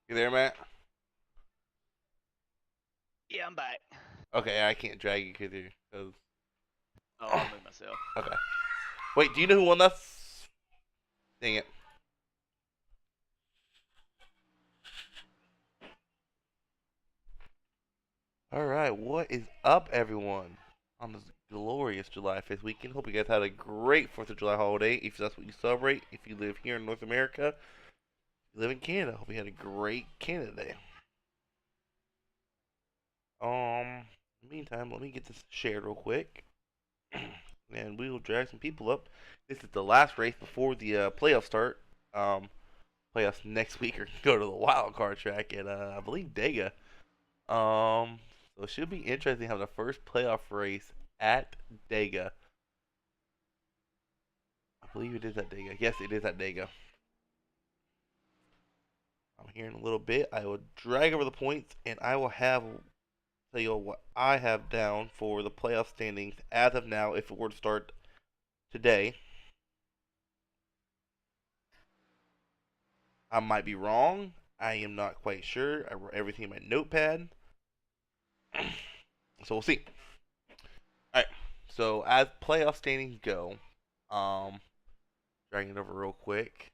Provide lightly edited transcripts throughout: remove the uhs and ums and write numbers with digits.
You there, Matt? Yeah, I'm back. Okay, I can't drag you because you. Cause... Oh, I'll move myself. Okay. Wait, do you know who won that? Dang it. Alright, what is up, everyone? On this glorious July 5th weekend. Hope you guys had a great 4th of July holiday. If that's what you celebrate, if you live here in North America, if you live in Canada, hope you had a great Canada Day. In the meantime, let me get this shared real quick. And we will drag some people up. This is the last race before the playoffs start. Playoffs next week or go to the wild card track at I believe Dega. So it should be interesting having the first playoff race at Dega. I believe it is at Dega. Yes, it is at Dega. I'm here in a little bit. I will drag over the points and I will tell you what I have down for the playoff standings as of now if it were to start today. I might be wrong. I am not quite sure. I wrote everything in my notepad. So we'll see. Alright. So as playoff standings go, um dragging it over real quick.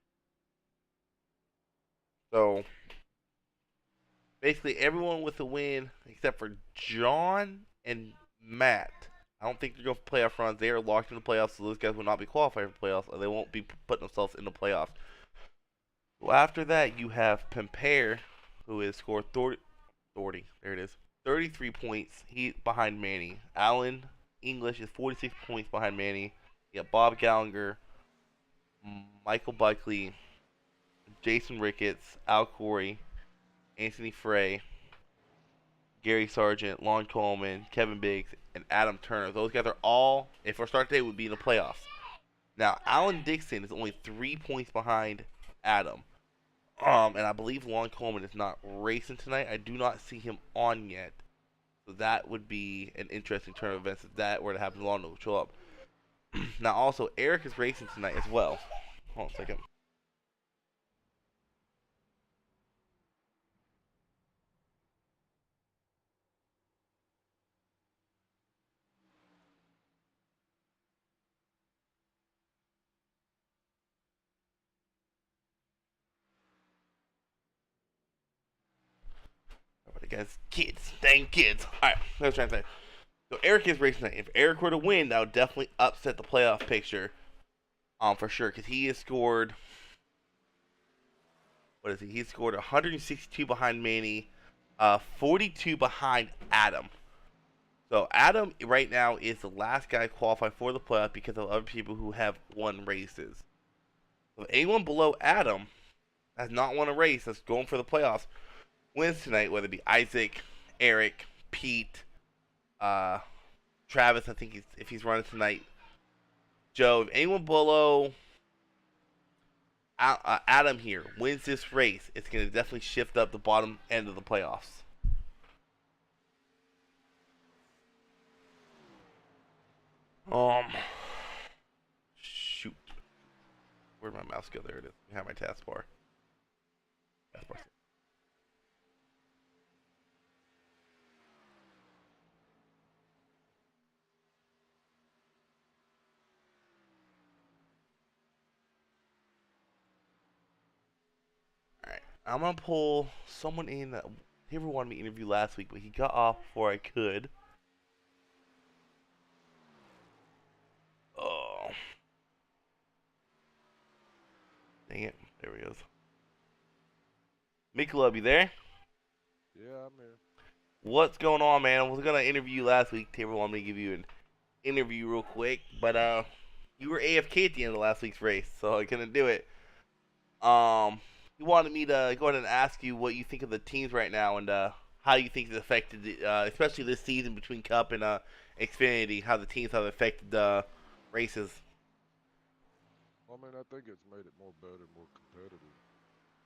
So basically everyone with a win except for John and Matt. I don't think they're going for playoff runs. They are locked in the playoffs, so those guys will not be qualified for playoffs, or they won't be putting themselves in the playoffs. Well, after that, you have Pempere, who has scored 30, there it is, 33 points. He behind Manny. Alan English is 46 points behind Manny. You got Bob Gallagher, Michael Buckley, Jason Ricketts, Al Corey, Anthony Frey, Gary Sargent, Lon Coleman, Kevin Biggs, and Adam Turner. Those guys are all, if our start date would be in the playoffs. Now, Alan Dixon is only 3 points behind Adam. And I believe Lon Coleman is not racing tonight. I do not see him on yet. So that would be an interesting turn of events if that were to happen. Lon will show up. Now, also, Eric is racing tonight as well. Hold on a second. Against kids. Dang kids. Alright, let's try to say. So Eric is racing tonight. If Eric were to win, that would definitely upset the playoff picture. For sure, because he has scored. What is he? He scored 162 behind Manny, 42 behind Adam. So Adam right now is the last guy qualified for the playoff because of other people who have won races. So anyone below Adam has not won a race that's going for the playoffs wins tonight, whether it be Isaac, Eric, Pete, uh, Travis. I think if he's running tonight, Joe. If anyone below Adam here wins this race, it's going to definitely shift up the bottom end of the playoffs. Um, shoot, where'd my mouse go? There it is. I have my taskbar. Taskbar. All right, I'm gonna pull someone in that he ever wanted me to interview last week, but he got off before I could. Oh, dang it! There he goes. Michelob, you there? Yeah, I'm here. What's going on, man? I was gonna interview you last week. Taylor wanted me to give you an interview real quick, but you were AFK at the end of last week's race, so I couldn't do it. He wanted me to go ahead and ask you what you think of the teams right now and how you think it's affected, especially this season between Cup and Xfinity, how the teams have affected the races. I mean, I think it's made it more better, more competitive.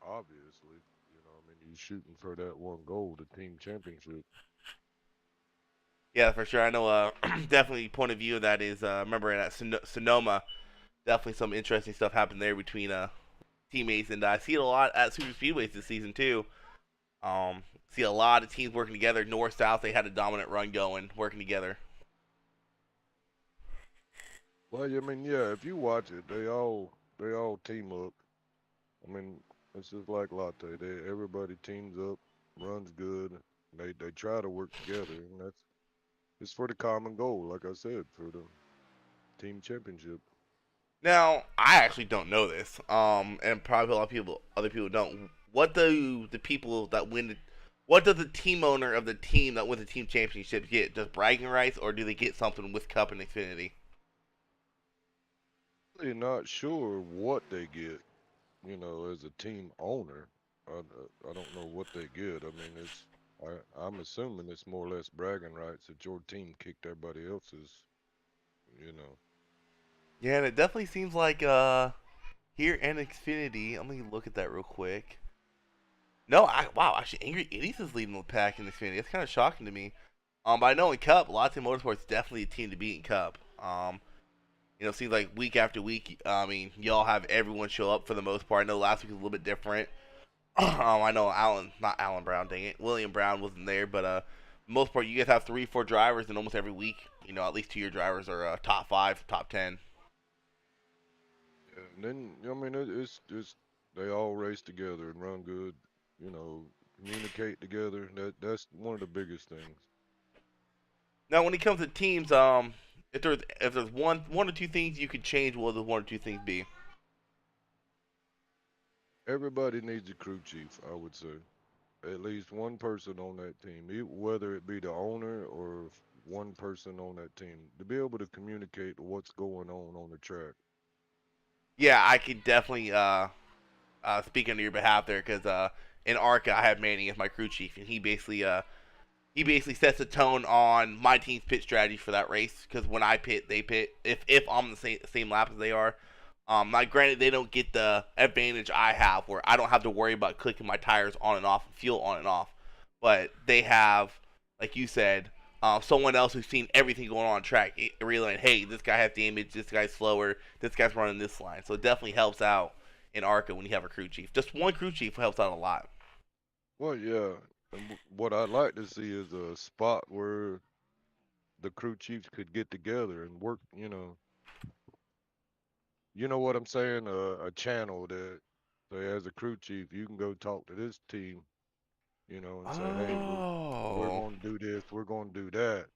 Obviously, I mean, you're shooting for that one goal, the team championship. Yeah, for sure. I know. Definitely point of view of that is remember at Sonoma, definitely some interesting stuff happened there between teammates, and I see it a lot at super speedways this season too. See a lot of teams working together. North South, they had a dominant run going, working together. Well, I mean, yeah, if you watch it, they all team up. I mean, it's just like latte. Everybody teams up, runs good. They try to work together, and it's for the common goal. Like I said, for the team championship. Now, I actually don't know this, and probably a lot of people, other people don't. What do the people that win? What does the team owner of the team that wins the team championship get? Just bragging rights, or do they get something with Cup and Xfinity? Really not sure what they get. As a team owner, I don't know what they get. I mean, I'm assuming it's more or less bragging rights that your team kicked everybody else's. You know. Yeah, and it definitely seems like here in Xfinity. Let me look at that real quick. No, wow, actually, Angry Idiots is leading the pack in Xfinity. That's kind of shocking to me. But I know in Cup, Latte Motorsports definitely a team to beat in Cup. It seems like week after week. I mean, y'all have everyone show up for the most part. I know last week was a little bit different. I know not Alan Brown, dang it, William Brown wasn't there, but most part, you guys have 3, 4 drivers, and almost every week, at least 2 of your drivers are top 5, top 10. Yeah, and then I mean, it's they all race together and run good. Communicate together. That's one of the biggest things. Now, when it comes to teams, if there's one or two things you could change, what would the one or two things be? Everybody needs a crew chief, I would say. At least one person on that team, whether it be the owner or one person on that team, to be able to communicate what's going on the track. Yeah, I could definitely speak on your behalf there because in ARCA I have Manny as my crew chief, and he basically sets the tone on my team's pit strategy for that race. Because when I pit, they pit. If I'm the same lap as they are, now granted they don't get the advantage I have, where I don't have to worry about clicking my tires on and off, fuel on and off. But they have, like you said, someone else who's seen everything going on track, realizing, hey, this guy has damage, this guy's slower, this guy's running this line. So it definitely helps out in ARCA when you have a crew chief. Just one crew chief helps out a lot. Well, yeah. And what I'd like to see is a spot where the crew chiefs could get together and work. You know what I'm saying? A channel that, say, as a crew chief, you can go talk to this team, and say, hey, we're Oh. going to do this, we're going to do that.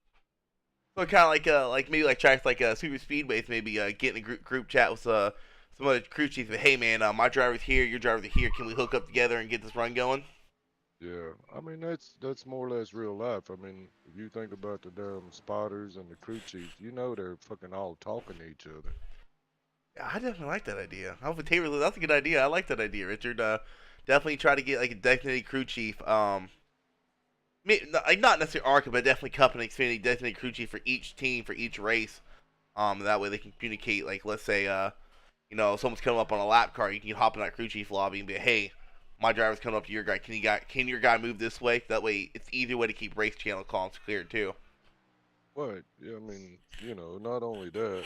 So kind of like maybe like tracks like super speedways, maybe get in a group chat with some other crew chiefs. But hey man, my driver's here, your driver's here. Can we hook up together and get this run going? Yeah, I mean that's more or less real life. I mean, if you think about the damn spotters and the crew chiefs, they're fucking all talking to each other. Yeah, I definitely like that idea. That's a good idea. I like that idea, Richard. Definitely try to get like a designated crew chief. Like not necessarily ARCA, but definitely Cup and Xfinity designated crew chief for each team for each race. That way they can communicate. Like let's say someone's coming up on a lap car, you can hop in that crew chief lobby and be, hey, my driver's coming up to your guy. Can your guy move this way? That way it's easier way to keep race channel comms clear too. But yeah, I mean, not only that,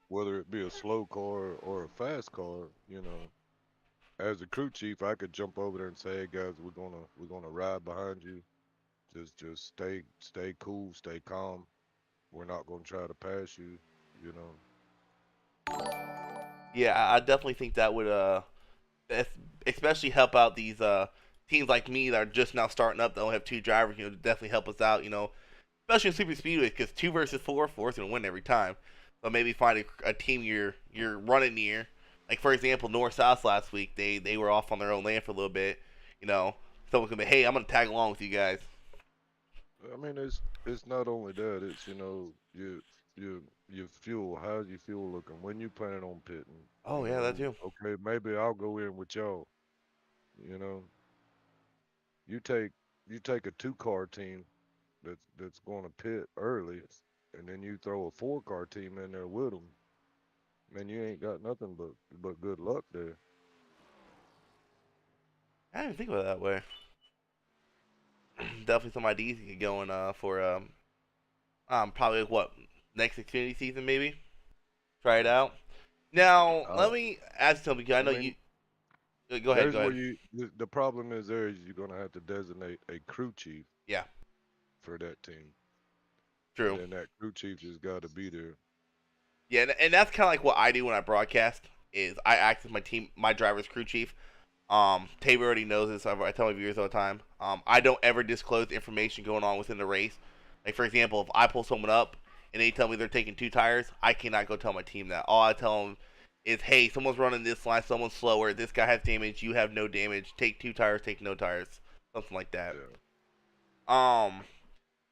whether it be a slow car or a fast car, as a crew chief, I could jump over there and say, hey guys, we're gonna ride behind you. Just stay cool, stay calm. We're not gonna try to pass you, you know. Yeah, I definitely think that would especially help out these teams like me that are just now starting up that only have 2 drivers. Definitely help us out. Especially in super speedway because 2 versus 4, four's gonna win every time. So maybe find a team you're running near. Like for example, North South last week they were off on their own land for a little bit. Someone could be, hey, I'm gonna tag along with you guys. I mean, it's not only that. It's your fuel. How's your fuel looking? When you planning on pitting? Oh yeah, that too. Okay, maybe I'll go in with y'all. You know, you take a 2-car team that's going to pit early, and then you throw a 4-car team in there with them. Man, you ain't got nothing but good luck there. I didn't even think about it that way. Definitely some ideas you could go in for probably what next Xfinity season maybe. Try it out. Now I, let me ask something. I I know mean, you. Go ahead. There's Go where ahead. the problem is there is you're gonna have to designate a crew chief Yeah. for that team, and True. then that crew chief just got to be there. Yeah, and that's kind of like what I do when I broadcast. Is I act as my driver's crew chief. Tabor already knows this. I tell my viewers all the time. I don't ever disclose information going on within the race. Like for example, if I pull someone up and they tell me they're taking 2 tires, I cannot go tell my team that. All I tell them is, hey, someone's running this line, someone's slower. This guy has damage. You have no damage. Take 2 tires. Take no tires. Something like that. Yeah. Um,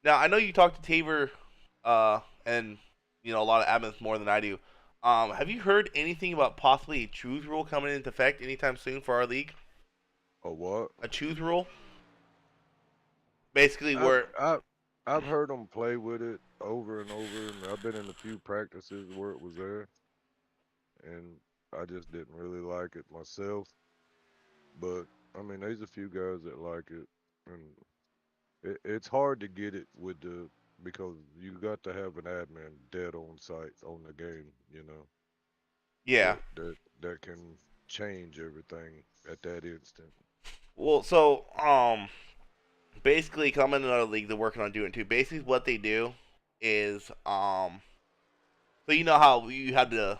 Now I know you talked to Tabor, and a lot of admins more than I do. Have you heard anything about possibly a choose rule coming into effect anytime soon for our league? A what? A choose rule, basically I've where I've I've heard them play with it over and over, and I've been in a few practices where it was there, and I just didn't really like it myself. But I mean, there's a few guys that like it, and it's hard to get it with the because you got to have an admin dead on site on the game, yeah. that can change everything at that instant. Well, so basically, 'cause I'm in another league, they're working on doing it too. Basically, what they do is so you know how you have the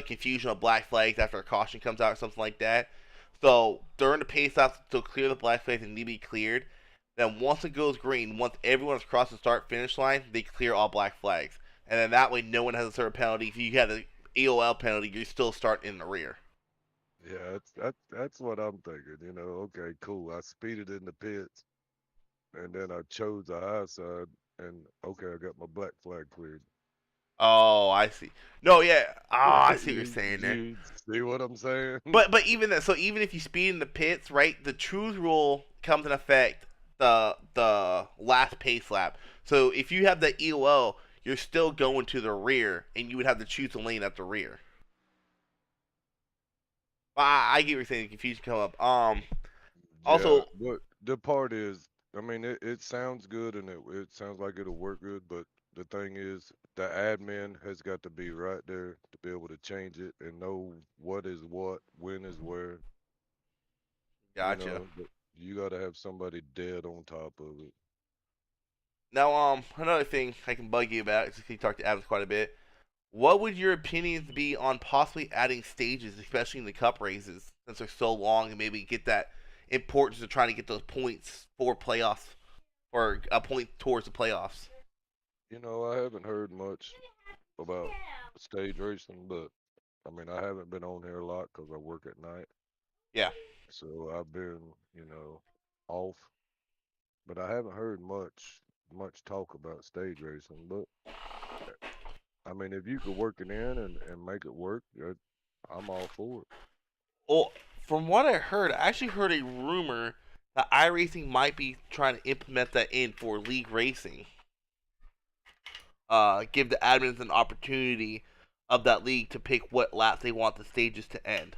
confusion of black flags after a caution comes out or something like that. So during the pace offs to clear the black flags that need to be cleared, then once it goes green, once everyone's crossed the start finish line, they clear all black flags, and then that way no one has a certain penalty. If you had an EOL penalty, you still start in the rear. Yeah, that's what I'm thinking. Okay, cool. I speeded in the pits, and then I chose the high side, and okay, I got my black flag cleared. Oh, I see. No, yeah. Ah, I see what you're You, saying there. you see what I'm saying? But even that, so even if you speed in the pits, right? The choose rule comes in effect the last pace lap. So if you have the EOL, you're still going to the rear, and you would have to choose the lane at the rear. I get what you're saying. The confusion come up. Yeah, Also, but the part is, I mean, it sounds good and it sounds like it'll work good, but the thing is, the admin has got to be right there to be able to change it and know what is what, when is where. gotcha. But you got to have somebody dead on top of it. Now, another thing I can bug you about, since you talked to Adams quite a bit. What would your opinions be on possibly adding stages, especially in the cup races, since they're so long, and maybe get that importance of trying to get those points for playoffs or a point towards the playoffs? I haven't heard much about stage racing, but I mean, I haven't been on here a lot because I work at night. Yeah, So I've been, off, but I haven't heard much talk about stage racing. But I mean, if you could work it in and make it work, I'm all for it. well, from what I heard, I actually heard a rumor that iRacing might be trying to implement that in for league racing. Give the admins an opportunity of that league to pick what laps they want the stages to end.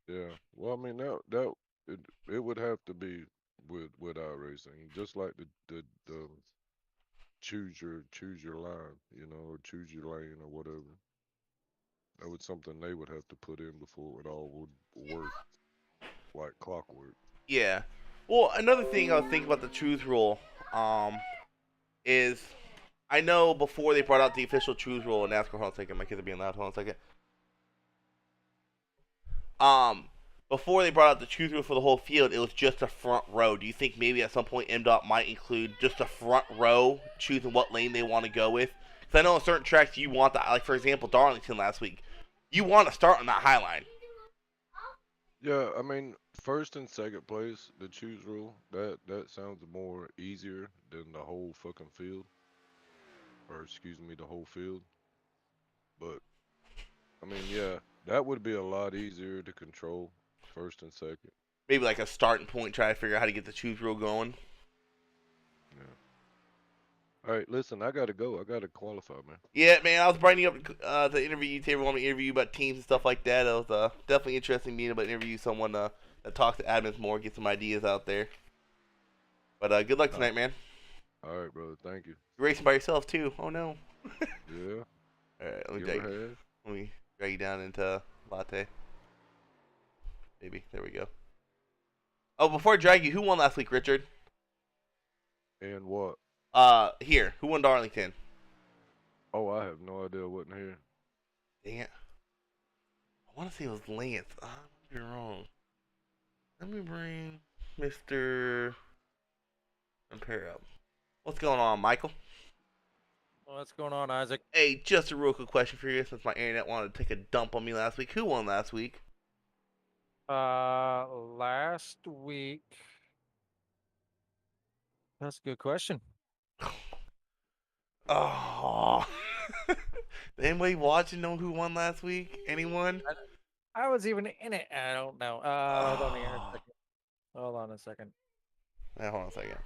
Yeah. Well, I mean, it would have to be with iRacing, just like the choose your line, or choose your lane or whatever. That was something they would have to put in before it all would work like clockwork. Yeah. Well, another thing I was thinking about the truth rule, is I know before they brought out the official truth rule in NASCAR. Hold on a second, my kids are being loud. Hold on a second. Um, Before they brought out the truth rule for the whole field, it was just a front row. Do you think maybe at some point Mdot might include just a front row choosing what lane they want to go with? Because I know on certain tracks you want that, like for example Darlington last week, you want to start on that high line. Yeah, I mean, first and second place, the choose rule, that sounds more easier than the whole fucking field, or excuse me, the whole field. But I mean, yeah, that would be a lot easier to control, first and second. Maybe like a starting point, try to figure out how to get the choose rule going. Yeah. All right, listen, I gotta go. I gotta qualify, man. Yeah, man, I was bringing you up to interview you. Taylor wanted me to interview you about teams and stuff like that. It was definitely interesting meeting, but interview someone that talks to admins more, get some ideas out there. But good luck Uh, tonight, man. all right, brother. Thank you. You're racing by yourself too. Oh no. Yeah. All right, Give her a hand. let me drag you down into latte. Maybe. There we go. Oh, before I drag you, who won last week, Richard? And what? Here. Who won Darlington? Oh, I have no idea. I wasn't here. Dang it. I want to say it was Lance. I might be wrong. Let me bring Mr. Imperial up. What's going on, Michael? What's going on, Isaac? Hey, just a real quick question for you since my internet wanted to take a dump on me last week. Who won last week? Last week. That's a good question. Oh. Anybody watching know who won last week? Anyone? I was even in it. I don't know. Hold on here a second. Hold on a second. Hold on a second.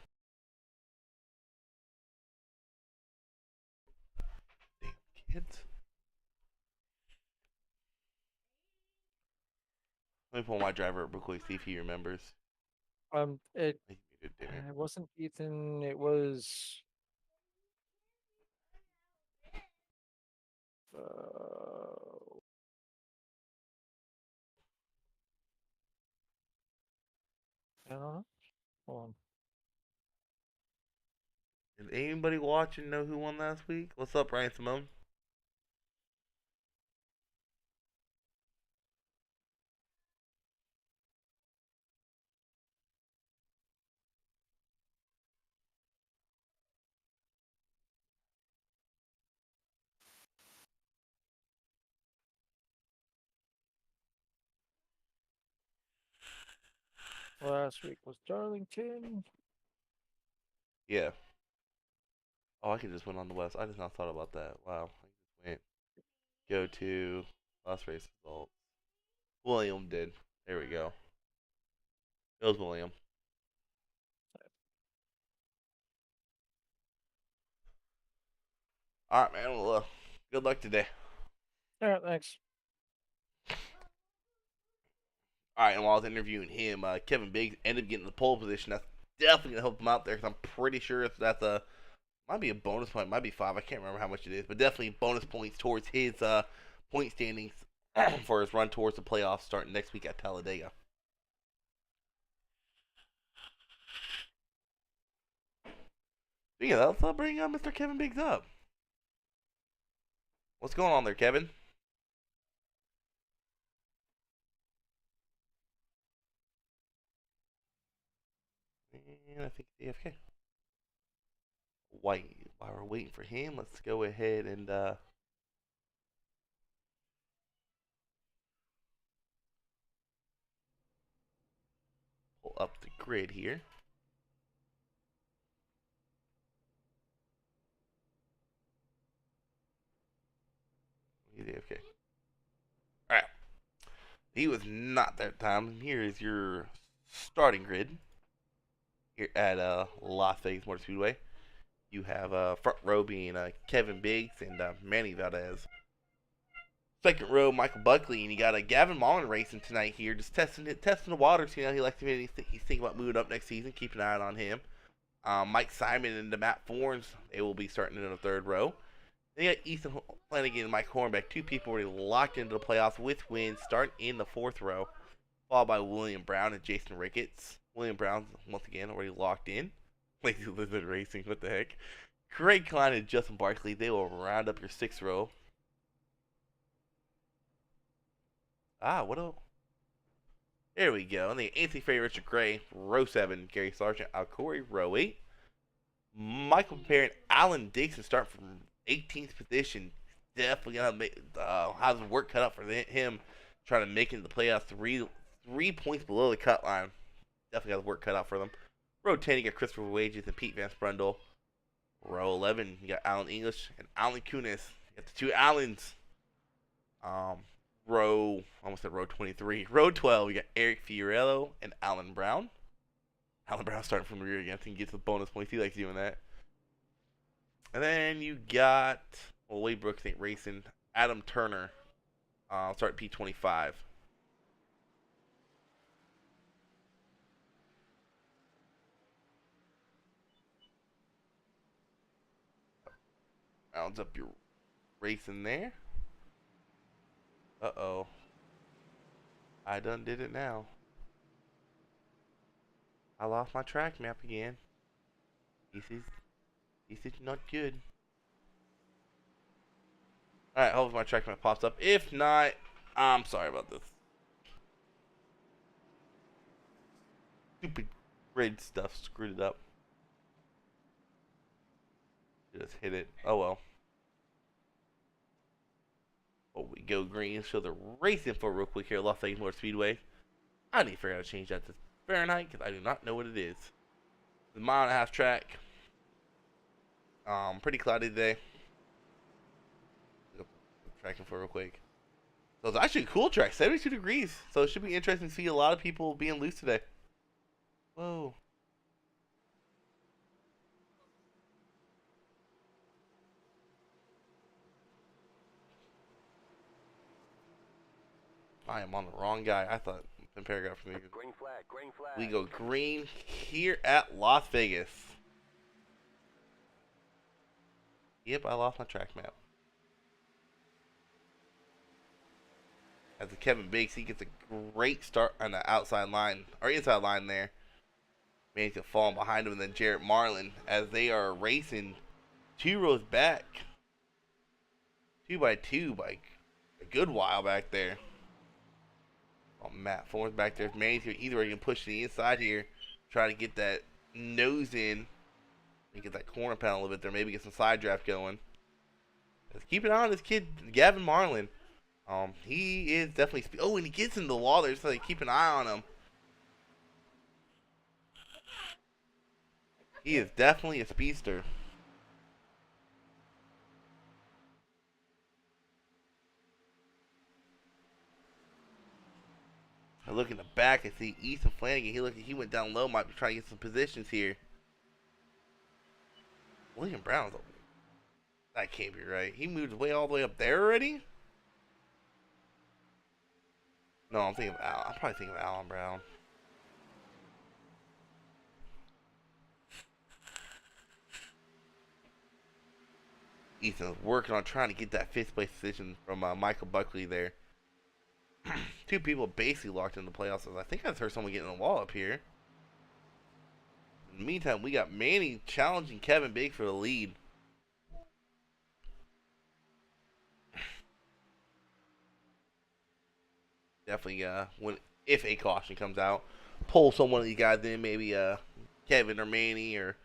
Damn kids. Let me pull my driver up real quick, see if he remembers. It I think he did dinner. it wasn't Ethan. It was. I don't know. Hold on. Did anybody watching know who won last week? What's up, Ryan Simone? Last week was Darlington. Yeah. Oh, I could just went on the West. I just not thought about that. Wow. I just went. Go to last race results. William did. There we go. It was William. All right, man. Well, good luck today. All right, thanks. All right, and while I was interviewing him, Kevin Biggs ended up getting the pole position. That's definitely gonna help him out there because I'm pretty sure if that's a might be a bonus point, might be 5. I can't remember how much it is, but definitely bonus points towards his point standings for his run towards the playoffs starting next week at Talladega. Yeah, let's bring Mr. Kevin Biggs up. What's going on there, Kevin? And I think AFK. While we're waiting for him, let's go ahead and pull up the grid here. He's AFK. Alright. He was not that time. Here is your starting grid here at Las Vegas Motor Speedway. You have front row being Kevin Biggs and Manny Valdez. Second row, Michael Buckley, and you got Gavin Mullen racing tonight here, just testing the waters. You know, he likes to he's thinking about moving up next season. Keep an eye on him. Mike Simon and Matt Forns, they will be starting in the third row. Then you got Ethan Flanagan and Mike Hornbeck, two people already locked into the playoffs with wins, starting in the fourth row, followed by William Brown and Jason Ricketts. William Brown, once again, already locked in. Lazy Lizard Racing, what the heck? Craig Klein and Justin Barkley, they will round up your sixth row. What a... There we go. And the Anthony Ferry, Richard Gray, row 7. Gary Sargent, Al Corey, row 8. Michael Parent, Alan Dixon start from 18th position. Definitely gonna have the work cut out for him trying to make it into the playoffs. Three points below the cut line. Definitely got the work cut out for them. Row 10, you got Christopher Wages and Pete Van Sprundle. Row 11, you got Alan English and Alan Kunis. You got the two Allens. Row 23. Row 12, you got Eric Fiorello and Alan Brown. Alan Brown starting from the rear again. I think he gets the bonus points. He likes doing that. And then you got Wade Brooks ain't racing. Adam Turner. Start P25. Rounds up your racing there. Uh-oh. I done did it now. I lost my track map again. This is not good. Alright, hopefully my track map pops up. If not, I'm sorry about this. Stupid grid stuff screwed it up. Just hit it. Oh well. Oh, we go green. Show the race info real quick here. Las Vegas Motor Speedway. I need to figure out how to change that to Fahrenheit because I do not know what it is. The 1.5 track. Pretty cloudy today. Track info real quick. So it's actually a cool track, 72 degrees. So it should be interesting to see a lot of people being loose today. Whoa. I am on the wrong guy. I thought in paragraph for me. Green flag, green flag. We go green here at Las Vegas. Yep, I lost my track map. As a Kevin Biggs, he gets a great start on the outside line, or inside line there. Managed to fall behind him, and then Jarrett Marlin, as they are racing 2 rows back. 2 by 2 by a good while back there. Oh, Matt Thorne's back there. Manny's here. Either way, you can push to the inside here. Try to get that nose in. And get that corner panel a little bit there. Maybe get some side draft going. Let's keep an eye on this kid, Gavin Marlin. He is definitely... Oh, and he gets in the wall there, so keep an eye on him. He is definitely a speedster. I look in the back and see Ethan Flanagan. He went down low, might be trying to get some positions here. William Brown's over. That can't be right. He moved way all the way up there already? No, I'm thinking of Al. I'm probably thinking of Alan Brown. Ethan's working on trying to get that 5th place position from Michael Buckley there. 2 people basically locked in the playoffs. I think I just heard someone getting in the wall up here. In the meantime, we got Manny challenging Kevin Biggs for the lead. Definitely, if a caution comes out, pull someone of these guys in, maybe Kevin or Manny or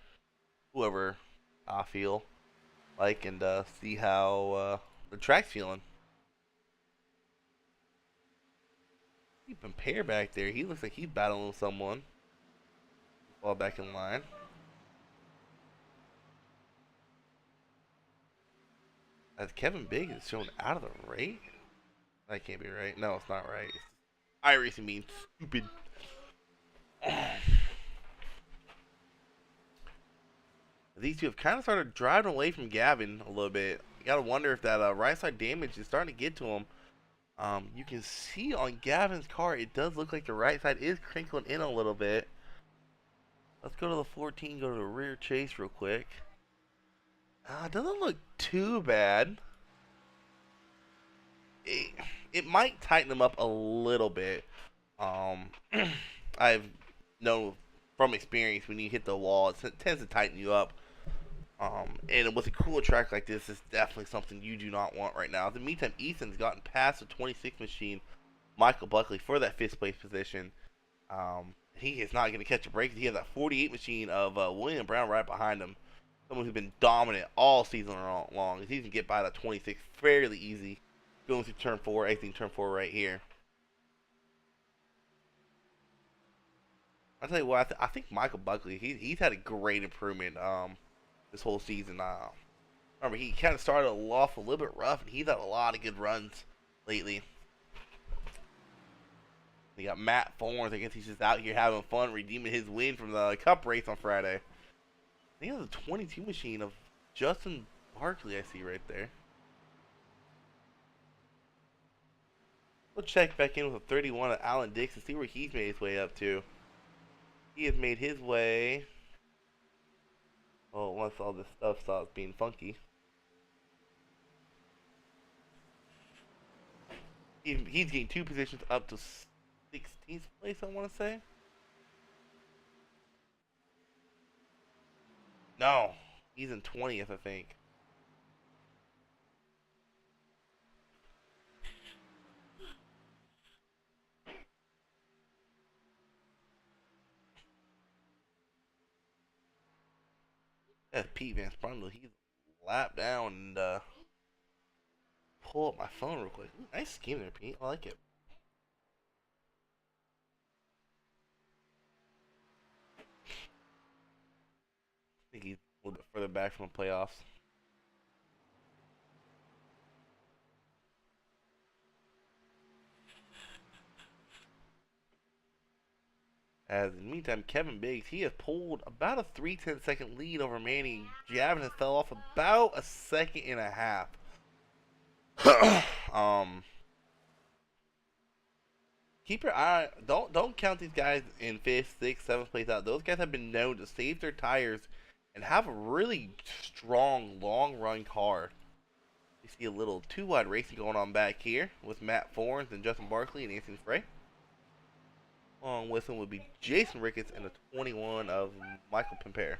whoever I feel like, and see how the track's feeling. Keeping Pear back there. He looks like he's battling someone. Fall back in line. As Kevin Biggs is shown out of the race. That can't be right. No, it's not right. iRacing means stupid. These two have kind of started driving away from Gavin a little bit. You gotta wonder if that right side damage is starting to get to him. You can see on Gavin's car, it does look like the right side is crinkling in a little bit. Let's go to the 14, go to the rear chase real quick. It doesn't look too bad. It might tighten them up a little bit. I've known from experience when you hit the wall, it tends to tighten you up. And with a cooler track like this, it's definitely something you do not want right now. In the meantime, Ethan's gotten past the 26 machine, Michael Buckley, for that 5th place position. He is not going to catch a break. He has that 48 machine of William Brown right behind him. Someone who's been dominant all season long. He can get by that 26 fairly easy. Going through turn 4, exiting turn 4 right here. I'll tell you what, I think Michael Buckley, he's had a great improvement this whole season. Remember, he kind of started off a little bit rough, and he's had a lot of good runs lately. We got Matt Thorne. I guess he's just out here having fun, redeeming his win from the Cup race on Friday. I think it was a 22 machine of Justin Barkley I see right there. We'll check back in with a 31 of Alan Dix and see where he's made his way up to. He has made his way... Well, once all this stuff stops being funky. He's getting 2 positions up to 16th place, I want to say. No, he's in 20th, I think. That's Pete Van Sprundle. He's lap down and pull up my phone real quick. Ooh, nice scheme there, Pete. I like it. I think he's a little bit further back from the playoffs. As in the meantime, Kevin Biggs, he has pulled about a 3/10 lead over Manny. Gavin has fell off about a second and a half. um, keep your eye. Don't count these guys in 5th, 6th, 7th place out. Those guys have been known to save their tires and have a really strong long run car. You see a little 2-wide racing going on back here with Matt Fornes and Justin Barkley and Anthony Frey. Along with him would be Jason Ricketts and the 21 of Michael Pimpere.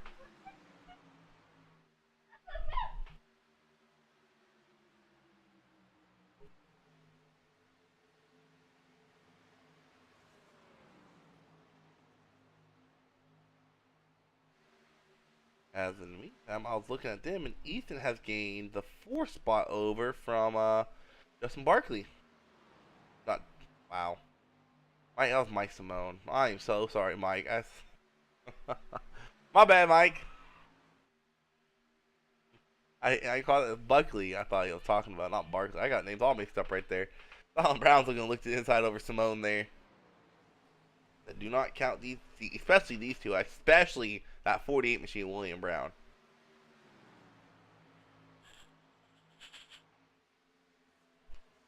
As in the meantime, I was looking at them, and Ethan has gained the 4th spot over from Justin Barkley. Not, wow. Mike, that was Mike Simone. I am so sorry, Mike. My bad, Mike. I called it Buckley. I thought he was talking about, not Barkley. I got names all mixed up right there. Alan Brown's looking to look to the inside over Simone there. But do not count these, especially these two, especially that 48 machine, William Brown.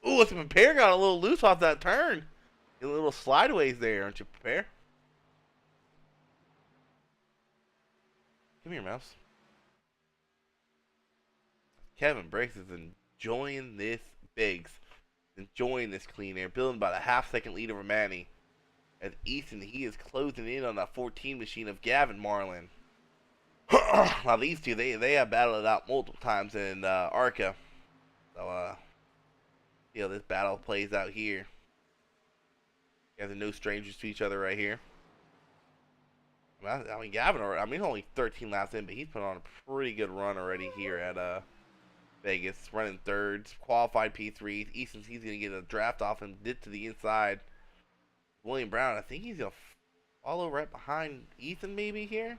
Ooh, it's a Prepare got a little loose off that turn. A little slideways there, aren't you, Prepare? Come here, mouse. Kevin Briggs is enjoying this Biggs. Enjoying this clean air. Building about a half-second lead over Manny. As Ethan, he is closing in on that 14 machine of Gavin Marlin. Now these two, they have battled it out multiple times in ARCA. So, you know, this battle plays out here. You guys are no strangers to each other right here. I mean, Gavin, only 13 laps in, but he's put on a pretty good run already here at Vegas. Running thirds, qualified P3s. Easton's, he's going to get a draft off and dip to the inside. William Brown, I think he's going to follow right behind Ethan maybe here.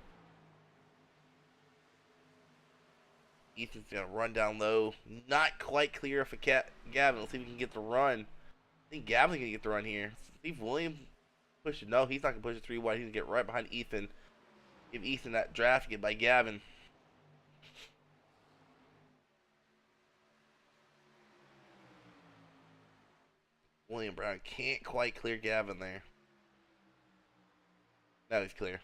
Ethan's going to run down low. Not quite clear of a Gavin. Let's see if we can get the run. I think Gavin's going to get the run here. See if William push it. No, he's not going to push it 3 wide. He's going to get right behind Ethan. Give Ethan that draft get by Gavin. William Brown can't quite clear Gavin there. Now he's clear.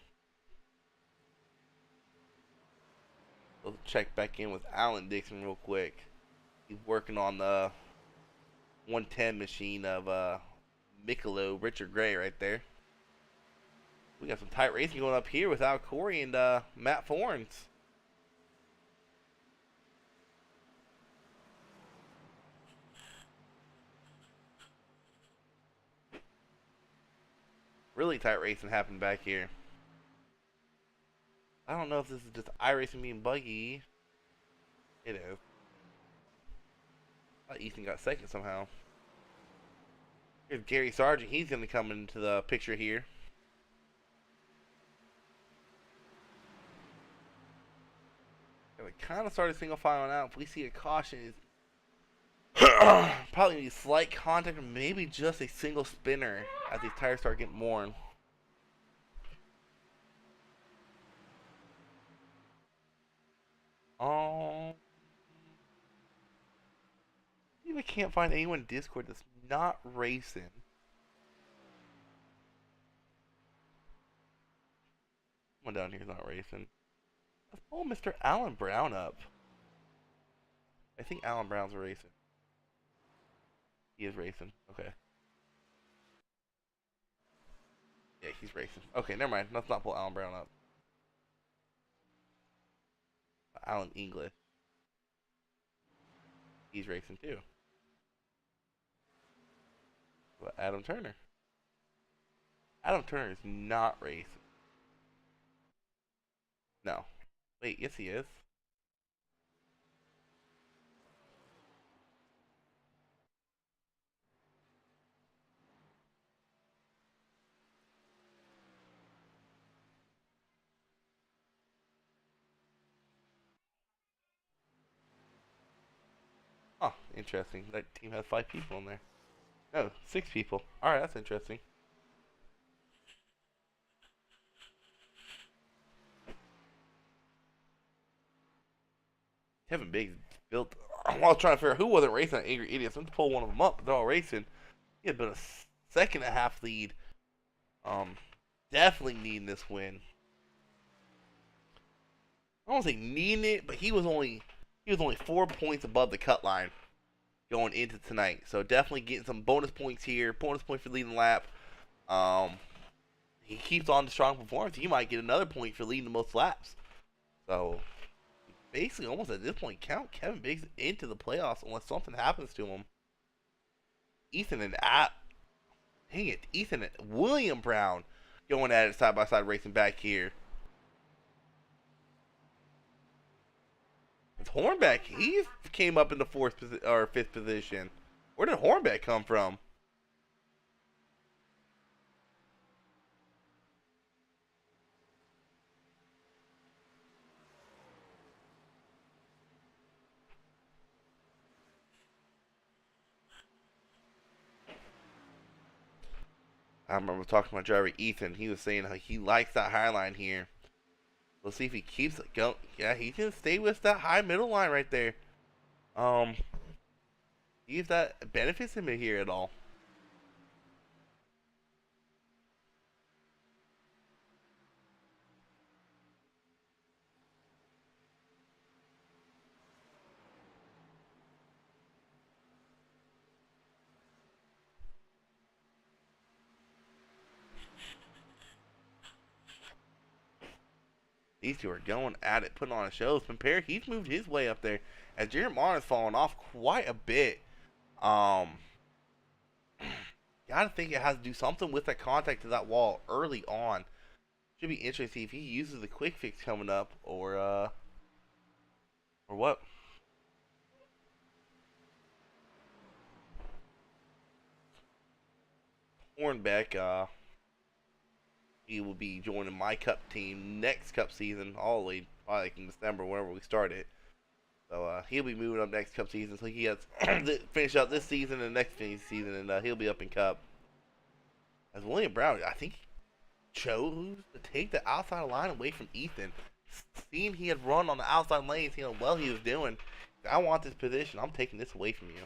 We'll check back in with Alan Dixon real quick. He's working on the 110 machine of Michelob Richard Gray right there. We got some tight racing going up here with Al Corey and Matt Fornes. Really tight racing happened back here. I don't know if this is just iRacing being buggy. It is. I thought Ethan got second somehow. Here's Gary Sargent. He's going to come into the picture here. We kind of started single filing out. If we see a caution, probably need slight contact or maybe just a single spinner as these tires start getting worn. I can't find anyone in Discord that's not racing. Someone down here is not racing. Let's pull Mr. Alan Brown up. I think Alan Brown's racing. He is racing. Okay. Yeah, he's racing. Okay, never mind. Let's not pull Alan Brown up. Alan English. He's racing too. But Adam Turner. Adam Turner is not racing. No. Wait, yes he is. Oh, interesting. That team has 5 people in there. No, 6 people. Alright, that's interesting. Kevin Biggs built. I was trying to figure out who wasn't racing at Angry Idiots. I'm to pull one of them up, but they're all racing. He had been a second and a half lead. Definitely needing this win. I don't say needing it, but he was only 4 points above the cut line going into tonight. So definitely getting some bonus points here. Bonus point for leading the lap. He keeps on the strong performance. He might get another point for leading the most laps. So basically, almost at this point, count Kevin Biggs into the playoffs unless something happens to him. Ethan and William Brown going at it side by side racing back here. It's Hornbeck. He came up in the fifth position. Where did Hornbeck come from? I remember talking to my driver Ethan. He was saying how he likes that high line here. We'll see if he keeps it going. Yeah, he can stay with that high middle line right there. See if that benefits him here at all. These two are going at it, putting on a show. Compare, he's moved his way up there as Jared Martin's fallen off quite a bit. Gotta think it has to do something with that contact to that wall early on. Should be interesting to see if he uses the quick fix coming up or what. Hornbeck, he will be joining my cup team next cup season, all the way probably like in December, whenever we start it. So he'll be moving up next cup season, so he has to finish out this season and next season, and he'll be up in cup. As William Brown, I think he chose to take the outside line away from Ethan. Seeing he had run on the outside lane, seeing how well he was doing, I want this position. I'm taking this away from you.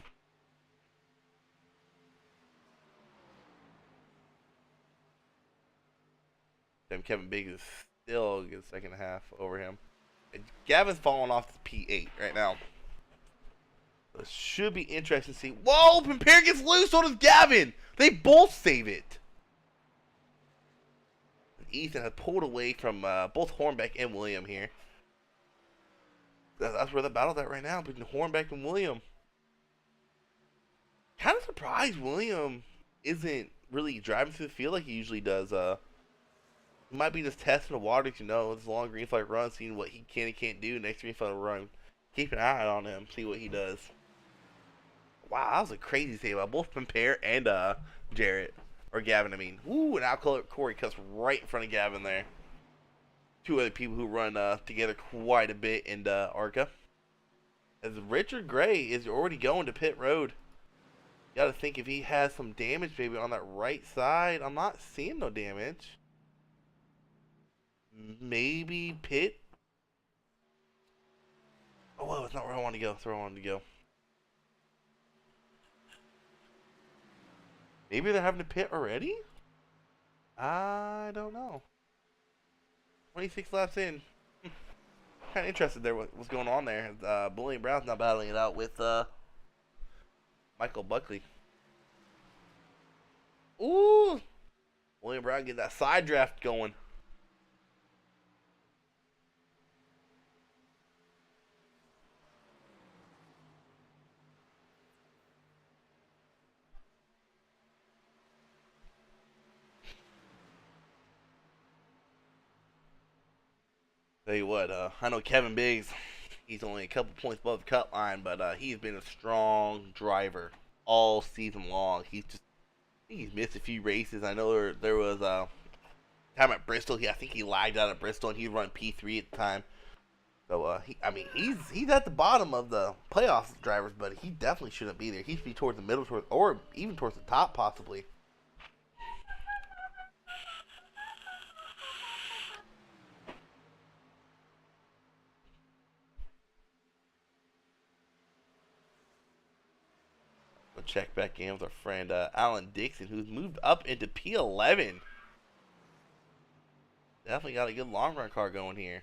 Then Kevin Biggs is still a good second half over him. And Gavin's falling off to P8 right now. So it should be interesting to see. Whoa! Pimpere gets loose, so does Gavin! They both save it. Ethan has pulled away from both Hornbeck and William here. That's where the battle's at right now between Hornbeck and William. Kind of surprised William isn't really driving through the field like he usually does. He might be just testing the waters, this long green flag run, seeing what he can and can't do next green flag run. Keep an eye on him, see what he does. Wow, that was a crazy save by both Pimpere and Jarrett. Or Gavin, I mean. Ooh, and now Corey cuts right in front of Gavin there. Two other people who run together quite a bit in ARCA. As Richard Gray is already going to pit road. You gotta think if he has some damage maybe on that right side. I'm not seeing no damage. Maybe pit. Oh, well, it's not where I want to go. It's where I wanted to go. Maybe they're having to pit already? I don't know. 26 laps in. Kind of interested there what's going on there. William Brown's now battling it out with Michael Buckley. Ooh! William Brown get that side draft going. Tell you what, I know Kevin Biggs, he's only a couple points above the cut line, but he's been a strong driver all season long. He's missed a few races. I know there was time at Bristol. I think he lagged out at Bristol, and he run P3 at the time. So he's at the bottom of the playoffs drivers, but he definitely shouldn't be there. He should be towards the middle, or even towards the top, possibly. We'll check back in with our friend Alan Dixon, who's moved up into P11. Definitely got a good long run car going here.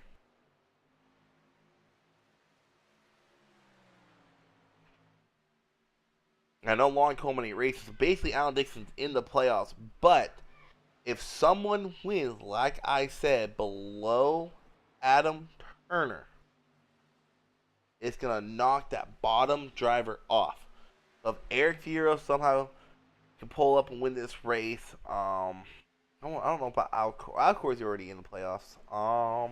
I know long Coleman races. Basically, Alan Dixon's in the playoffs, but if someone wins, like I said, below Adam Turner, it's gonna knock that bottom driver off. So if Eric Fierro somehow can pull up and win this race, I don't know about Alcor. Alcor's already in the playoffs. I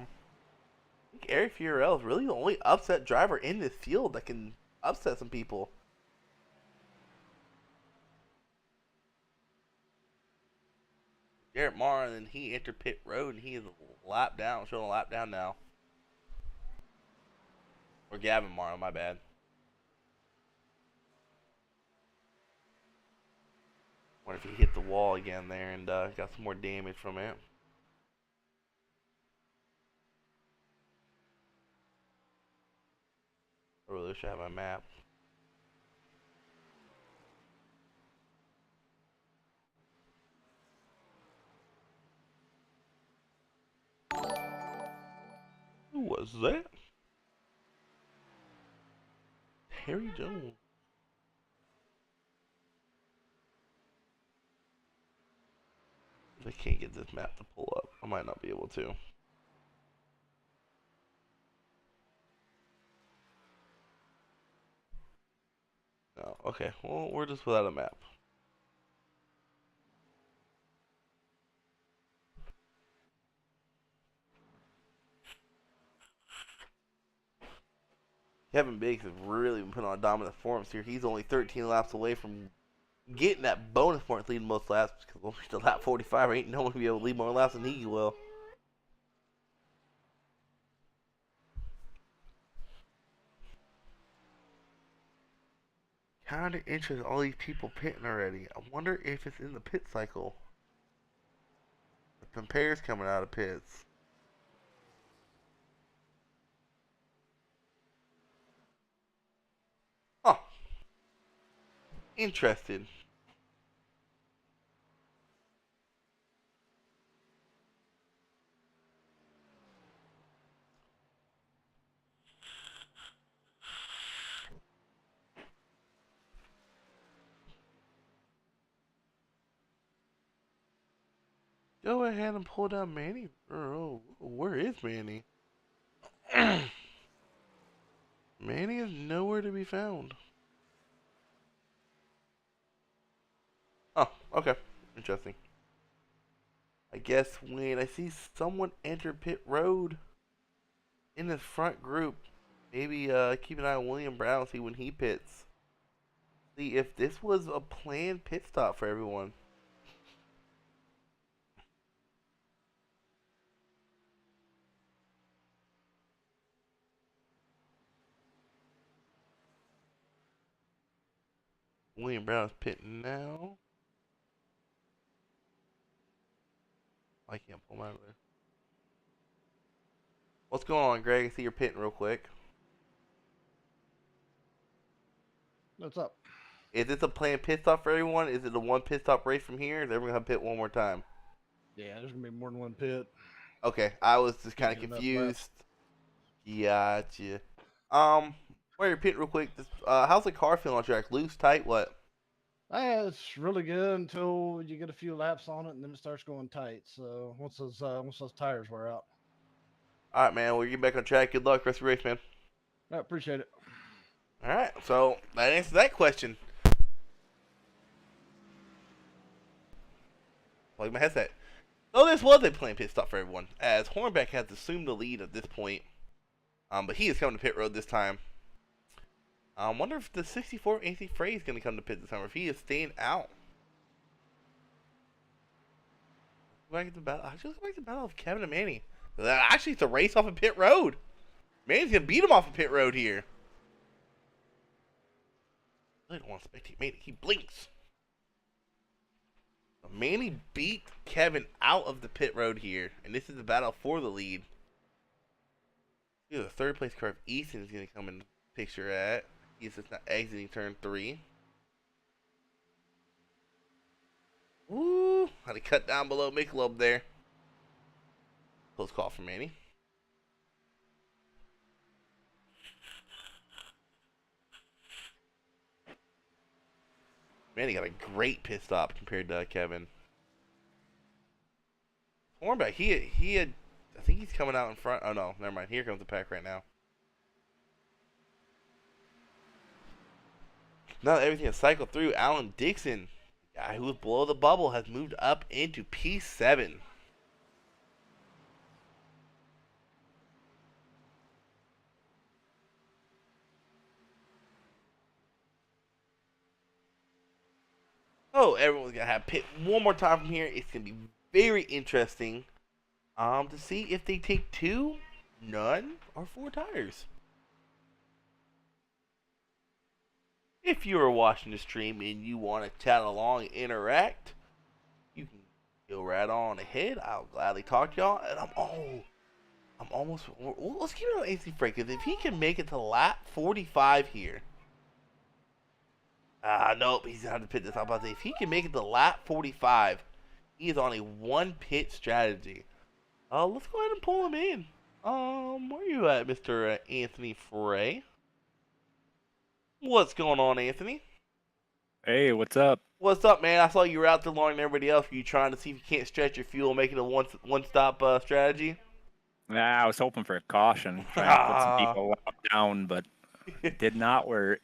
think Eric Fierro is really the only upset driver in this field that can upset some people. Garrett Marr, and he entered pit road, and he is a lap down, showing a lap down now. Or Gavin Marr, my bad. Wonder if he hit the wall again there and got some more damage from it. I really wish I had my map. Who was that? Harry Jones. I can't get this map to pull up. I might not be able to. No. Okay. Well, we're just without a map. Kevin Biggs has really been putting on dominant forms here. He's only 13 laps away from getting that bonus point leading most laps, because only to lap 45, ain't no one will be able to lead more laps than he will. Kinda interesting, all these people pitting already. I wonder if it's in the pit cycle. Some pairs coming out of pits. Oh, interesting. Go ahead and pull down Manny. Oh, where is Manny? Manny is nowhere to be found. Oh, okay. Interesting. I guess when I see someone enter pit road in this front group, maybe keep an eye on William Brown, see when he pits. See if this was a planned pit stop for everyone. William Brown is pitting now. I can't pull him out of there. What's going on, Greg? I see you're pitting real quick. What's up? Is this a planned pit stop for everyone? Is it a one pit stop race from here? Is everyone gonna pit one more time? Yeah, there's gonna be more than one pit. Okay, I was just kind of Enough left. confused. Gotcha. While you're pitting real quick, how's the car feeling on track? Loose, tight, what? It's really good until you get a few laps on it, and then it starts going tight. So once those tires wear out. All right, man. We'll get back on track. Good luck, rest of the race, man. I appreciate it. All right. So that answers that question. Plug my headset. So this was a planned pit stop for everyone, as Hornbeck has assumed the lead at this point. But he is coming to pit road this time. I wonder if the 64 AC Frey is going to come to pit this time, or if he is staying out. I just like the battle of Kevin and Manny. Actually, it's a race off of pit road. Manny's going to beat him off of pit road here. I really don't want to spectate Manny. He blinks. Manny beat Kevin out of the pit road here, and this is the battle for the lead. The third place car of Easton is going to come in the picture at. He's just not exiting turn 3. Ooh, had to cut down below Michelob there. Close call for Manny. Manny got a great pit stop compared to Kevin. Hornbeck, he had, I think he's coming out in front. Oh no, never mind. Here comes the pack right now. Now that everything has cycled through, Alan Dixon, the guy who was below the bubble, has moved up into P7. Oh, everyone's gonna have pit one more time from here. It's gonna be very interesting to see if they take 2, none, or 4 tires. If you are watching the stream and you want to chat along and interact, you can go right on ahead. I'll gladly talk to y'all. And I'm almost. Well, let's keep it on AC Frey, because if he can make it to lap 45 here. Nope, he's out to pit this. I'm about to say, if he can make it to lap 45, he is on a 1 pit strategy. Let's go ahead and pull him in. Where you at, Mr. Anthony Frey? What's going on, Anthony? Hey, what's up? What's up, man? I saw you were out there longer than everybody else. Were you trying to see if you can't stretch your fuel, make it a one-stop strategy? Nah, I was hoping for a caution, trying to put some people down, but it did not work.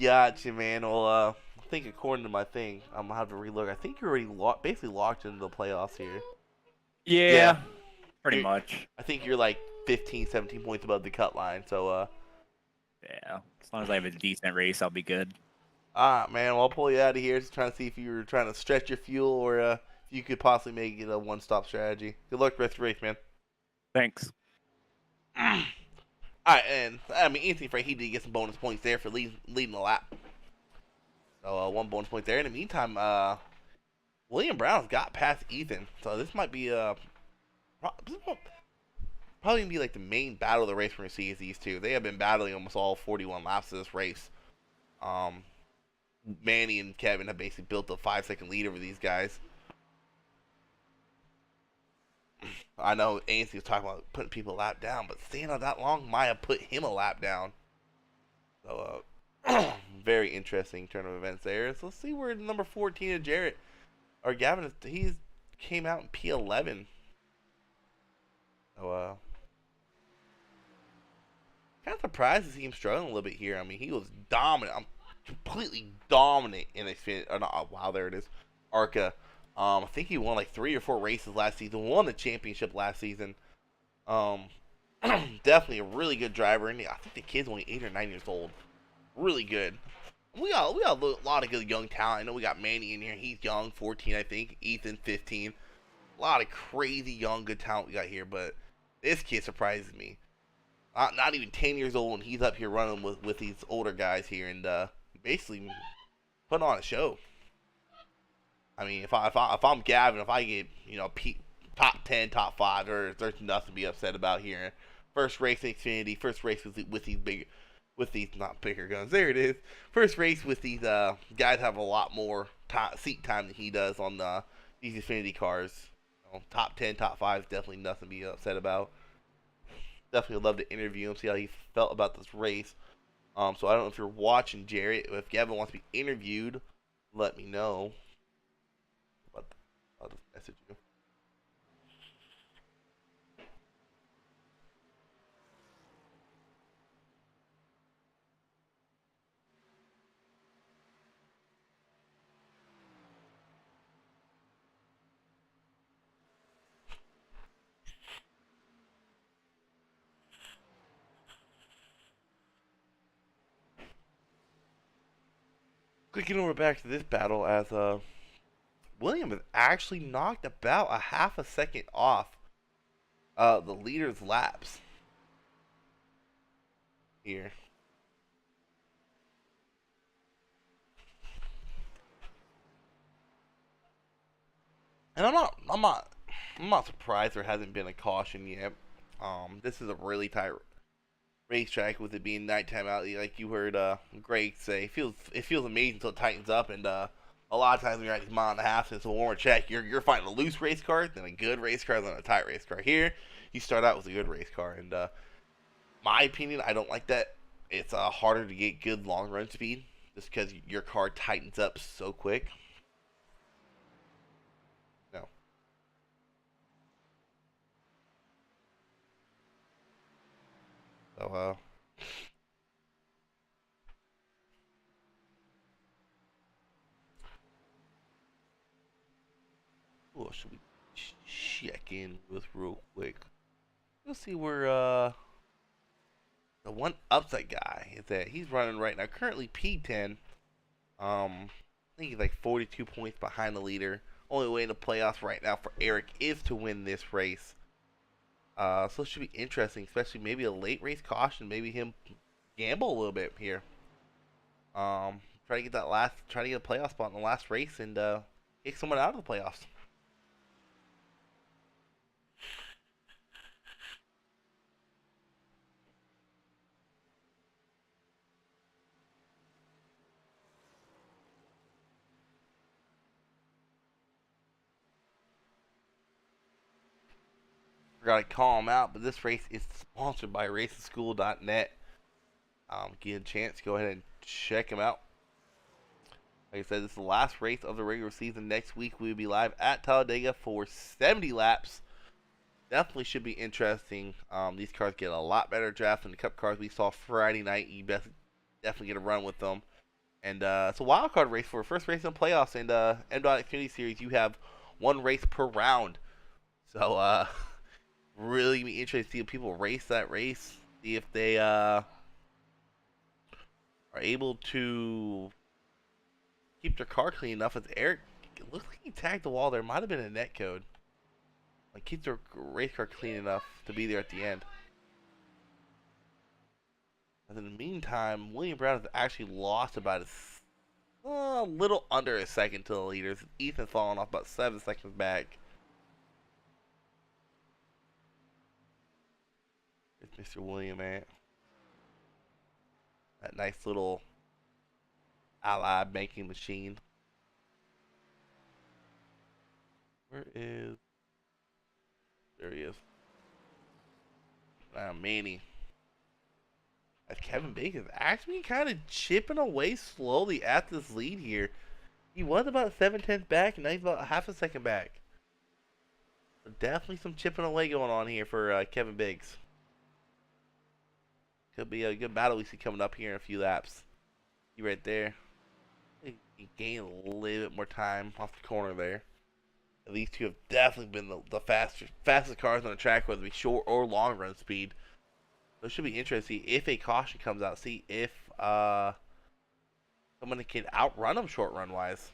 Gotcha, man. Well, I think according to my thing, I'm gonna have to relook. I think you're already basically locked into the playoffs here. Yeah, pretty You're- much. I think you're like 15, 17 points above the cut line. So, Yeah, as long as I have a decent race, I'll be good. man, well, I'll pull you out of here. Just trying to see if you were trying to stretch your fuel, or if you could possibly make it a one-stop strategy. Good luck rest of the race, man. Thanks. Alright, and I mean, Anthony Frey, he did get some bonus points there for leading the lap. So, 1 bonus point there. In the meantime, William Brown's got past Ethan. So, this might be probably gonna be like the main battle of the race we're gonna see is these two. They have been battling almost all 41 laps of this race. Manny and Kevin have basically built a 5-second lead over these guys. I know Anthony was talking about putting people a lap down, but staying on that long might have put him a lap down. So, very interesting turn of events there. So let's see where number 14 of Jarrett, or Gavin, he came out in P11. So, kind of surprised to see him struggling a little bit here. I mean, he was dominant. Completely dominant in Xfinity. Wow, there it is. ARCA. I think he won like 3 or 4 races last season. Won the championship last season. Definitely a really good driver. And I think the kid's only 8 or 9 years old. Really good. We got a lot of good young talent. I know we got Manny in here. He's young, 14, I think. Ethan, 15. A lot of crazy young good talent we got here. But this kid surprises me. Not even 10 years old, and he's up here running with these older guys here, and basically putting on a show. I mean, if I'm Gavin, if I get top 10, top 5, there's nothing to be upset about here. First race in Xfinity, first race with these not bigger guns. There it is. First race with these guys have a lot more seat time than he does on these Xfinity cars. Top 10, top 5 is definitely nothing to be upset about. Definitely would love to interview him, see how he felt about this race. So I don't know if you're watching, Jarrett. If Gavin wants to be interviewed, let me know. But I'll just message you. Clicking over back to this battle as William is actually knocked about a half a second off the leader's laps here. And I'm not surprised there hasn't been a caution yet. This is a really tight racetrack with it being nighttime out. Like you heard Greg say, it feels amazing until it tightens up, and a lot of times when you're at these mile and a half, it's a warmer track. You're fighting a loose race car, then a good race car, then a tight race car. Here, you start out with a good race car, and my opinion, I don't like that. It's harder to get good long run speed just because your car tightens up so quick. No. So who should we check in with real quick? Let's see where the one upset guy is at. He's running right now, currently P10. I think he's like 42 points behind the leader. Only way in the playoffs right now for Eric is to win this race. So it should be interesting, especially maybe a late race caution, maybe him gamble a little bit here. Try to get a playoff spot in the last race and kick someone out of the playoffs. Forgot to call him out, but this race is sponsored by RacingSchool.net. Get a chance, go ahead and check him out. Like I said, this is the last race of the regular season. Next week we will be live at Talladega for 70 laps. Definitely should be interesting. These cars get a lot better draft than the Cup cars we saw Friday night. You definitely get a run with them. And it's a wild card race for first race in the playoffs. And Mdot Xfinity Series, you have one race per round. So really be interested to see if people race that race. See if they are able to keep their car clean enough. As Eric, it looks like he tagged the wall there. Might have been a net code. Like, keep their race car clean enough to be there at the end. And in the meantime, William Brown has actually lost about a little under a second to the leaders. Ethan's falling off about 7 seconds back. It's Mr. William at that nice little ally banking machine. Where is? There he is. Manny. As Kevin Bacon is actually kind of chipping away slowly at this lead here. He was about 7/10 back, and now he's about half a second back. So definitely some chipping away going on here for Kevin Biggs. Could be a good battle we see coming up here in a few laps. You right there. He gained a little bit more time off the corner there. These two have definitely been the fastest cars on the track, whether it be short or long run speed. So it should be interesting if a caution comes out. See if someone can outrun him short run wise.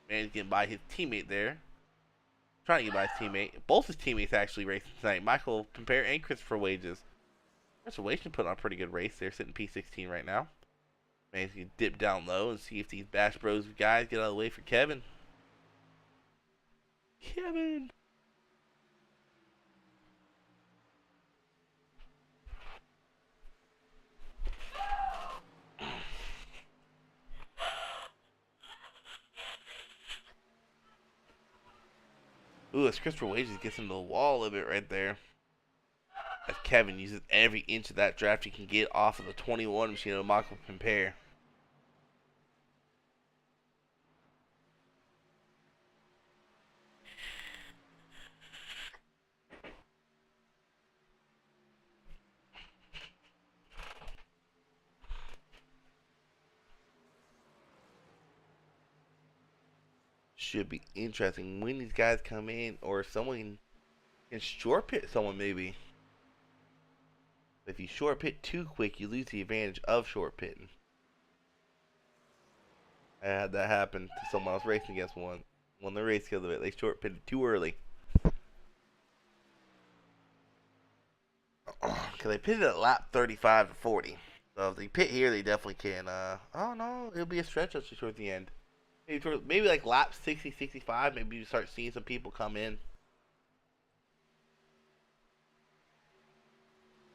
Man, getting by his teammate there. Trying to get by his teammate. Both his teammates actually racing tonight. Michael Compare and Christopher Wages. Christopher Wages put on a pretty good race. They're sitting P16 right now. Man, he's gonna dip down low and see if these Bash Bros guys get out of the way for Kevin. Kevin! Ooh, as Christopher Wages gets into the wall a little bit right there. As Kevin uses every inch of that draft he can get off of the 21 machine of Michael Compare. should be interesting when these guys come in, or someone can short pit someone maybe. If you short pit too quick, you lose the advantage of short pitting. I had that happen to someone I was racing against one. Won the race because of it. They short pitted too early. Because they pitted at lap 35 to 40. So if they pit here, they definitely can. Oh no, it'll be a stretch actually towards the end. Maybe like lap 60, 65, maybe you start seeing some people come in.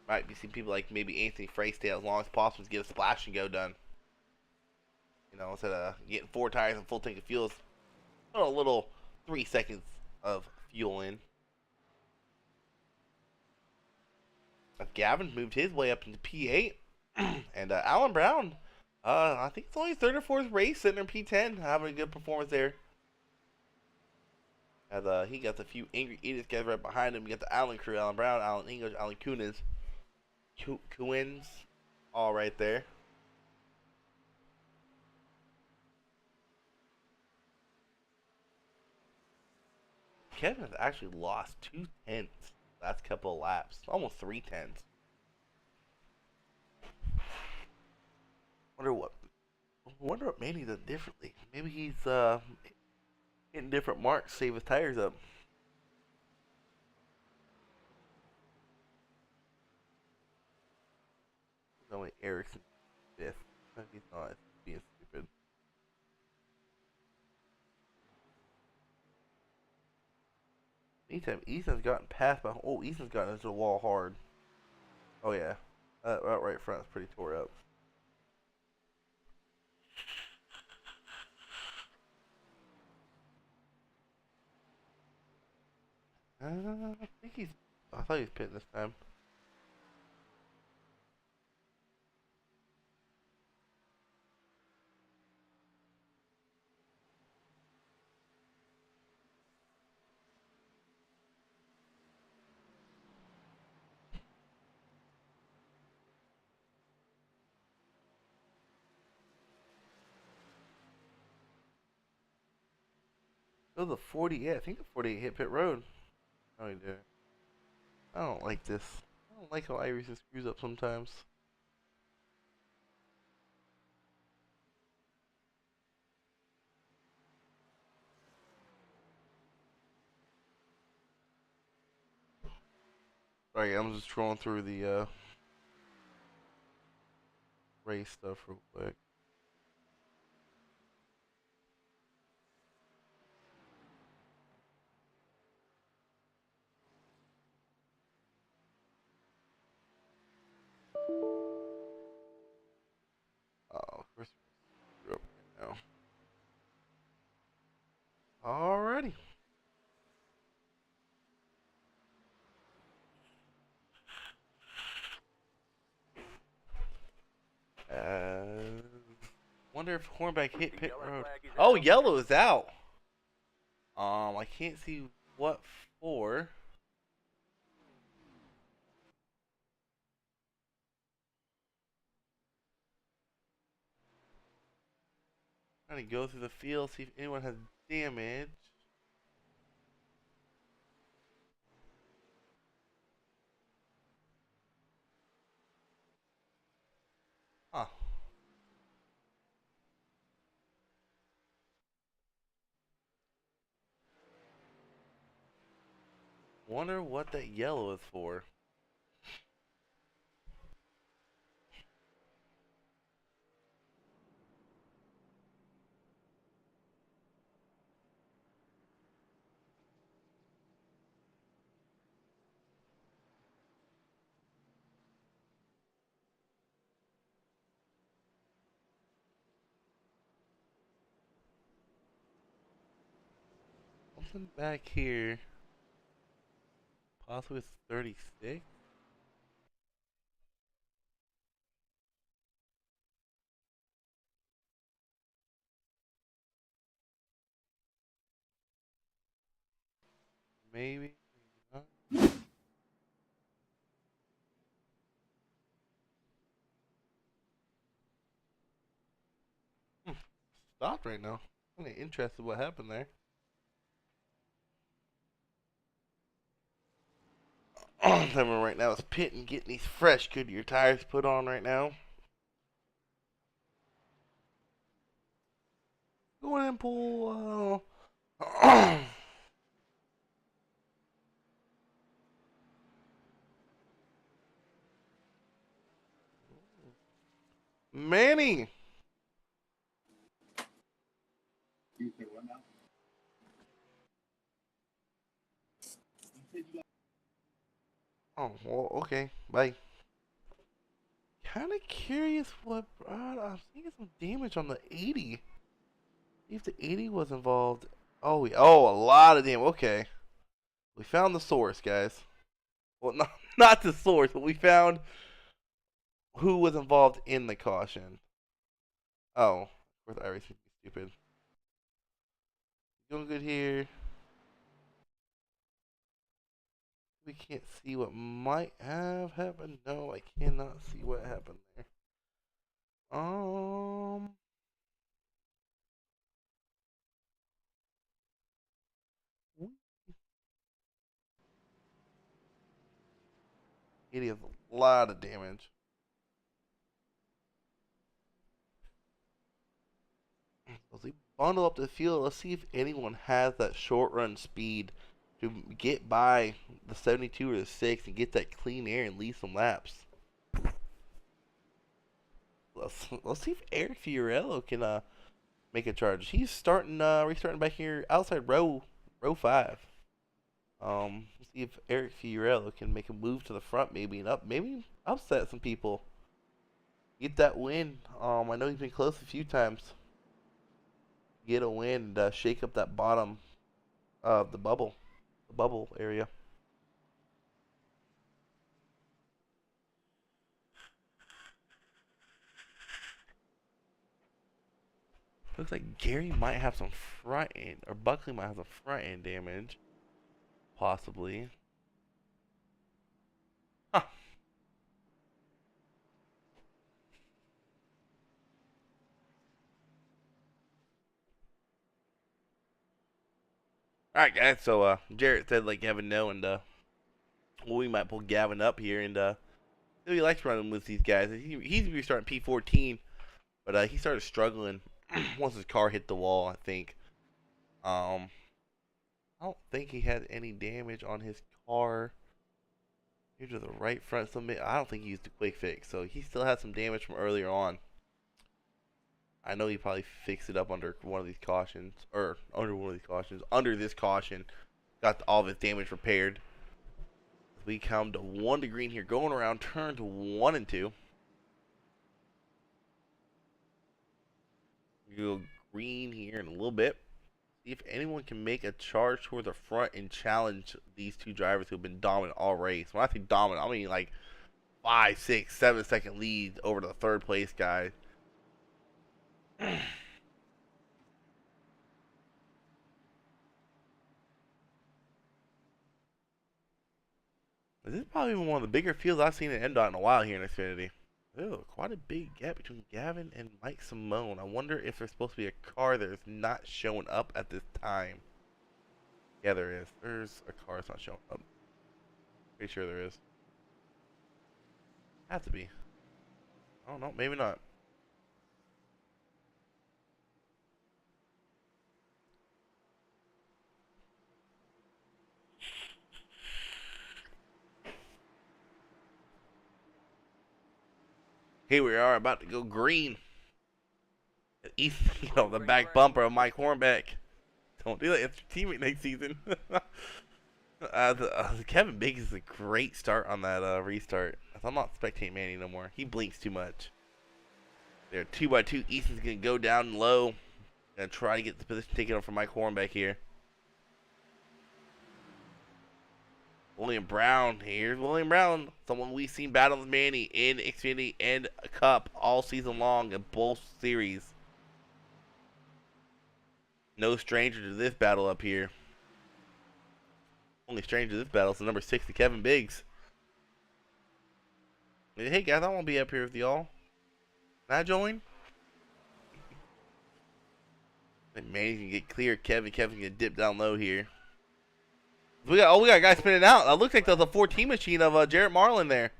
Might be seeing people like maybe Anthony Frey stay as long as possible to get a splash and go done. You know, instead of getting 4 tires and full tank of fuel, put a little 3 seconds of fuel in. Gavin moved his way up into P8. And Alan Brown, I think it's only his 3rd or 4th race sitting in P10, having a good performance there. As he got a few angry idiots guys right behind him. You got the Allen crew, Alan Brown, Alan English, Alan Kuhns, all right there. Kevin has actually lost 2/10 last couple of laps, almost 3/10. Wonder what Manny does differently. Maybe he's hitting different marks, save his tires up. No way, Erickson 5th. He's not being stupid. Meantime, Ethan's gotten past by. Oh, Ethan's gotten into the wall hard. Oh yeah, that right front is pretty tore up. I think he's. I thought he was pitting this time. Oh, the 40. Yeah, I think the 48 hit pit road. Oh, he did. I don't like this. I don't like how Iris screws up sometimes. Sorry, I'm just scrolling through the race stuff real quick. Oh, first we're up right now. Alrighty. Wonder if Hornback hit pit road. Oh, yellow is out. I can't see what for. Trying to go through the field, see if anyone has damage. Huh. Wonder what that yellow is for. Something back here. Possibly it's 36. Maybe. Maybe not. Stopped right now. I'm interested what happened there. Everyone right now is pitting, getting these fresh Goodyear tires put on right now. Go ahead and pull. Manny. Oh, well, okay. Bye. Kind of curious what. I'm seeing some damage on the 80. See if the 80 was involved. Oh, a lot of damage. Okay. We found the source, guys. Well, not the source, but we found who was involved in the caution. Oh, of course, everything's stupid. Doing good here. We can't see what might have happened. No, I cannot see what happened there. It is a lot of damage. Let's see, bundle up the field. Let's see if anyone has that short run speed to get by the 72 or the 6 and get that clean air and lead some laps. Let's see if Eric Fiorello can make a charge. He's restarting back here outside row 5. Let's see if Eric Fiorello can make a move to the front, maybe upset some people. Get that win. I know he's been close a few times. Get a win and shake up that bottom of the bubble area. Looks like Gary might have some front end, or Buckley might have some front end damage. Possibly. Huh. Alright, guys, so Jarrett said let Gavin know, and we might pull Gavin up here, and he likes running with these guys. He's restarting P14, but he started struggling once his car hit the wall, I think. I don't think he had any damage on his car. Here to the right front, I don't think he used the quick fix, so he still had some damage from earlier on. I know he probably fixed it up under one of these cautions, or under this caution. Got all of his damage repaired. We come to 1 to green here, going around turns 1 and 2. We go green here in a little bit. See if anyone can make a charge toward the front and challenge these two drivers who have been dominant all race. When I say dominant, I mean like 5, 6, 7 second lead over the third place guy. This is probably one of the bigger fields I've seen in Mdot in a while here in Xfinity. Oh, quite a big gap between Gavin and Mike Simone. I wonder if there's supposed to be a car that is not showing up at this time. Yeah, there is. There's a car that's not showing up. Pretty sure there is. Has to be. I don't know. Maybe not. Here we are about to go green. The back bumper of Mike Hornbeck. Don't do that. It's your teammate next season. Kevin Biggs is a great start on that restart. I'm not spectating Manny no more. He blinks too much. There, 2x2. Easton's going to go down low. Going to try to get the position taken over from Mike Hornbeck here. William Brown. Here's William Brown. Someone we've seen battle with Manny in Xfinity and Cup all season long in both series. No stranger to this battle up here. Only stranger to this battle is the number 60, Kevin Biggs. Hey guys, I want to be up here with y'all. Can I join? Manny's gonna get clear. Kevin can dip down low here. We got a guy spinning out. It looks like there's a 14 machine of Jarrett Marlin there.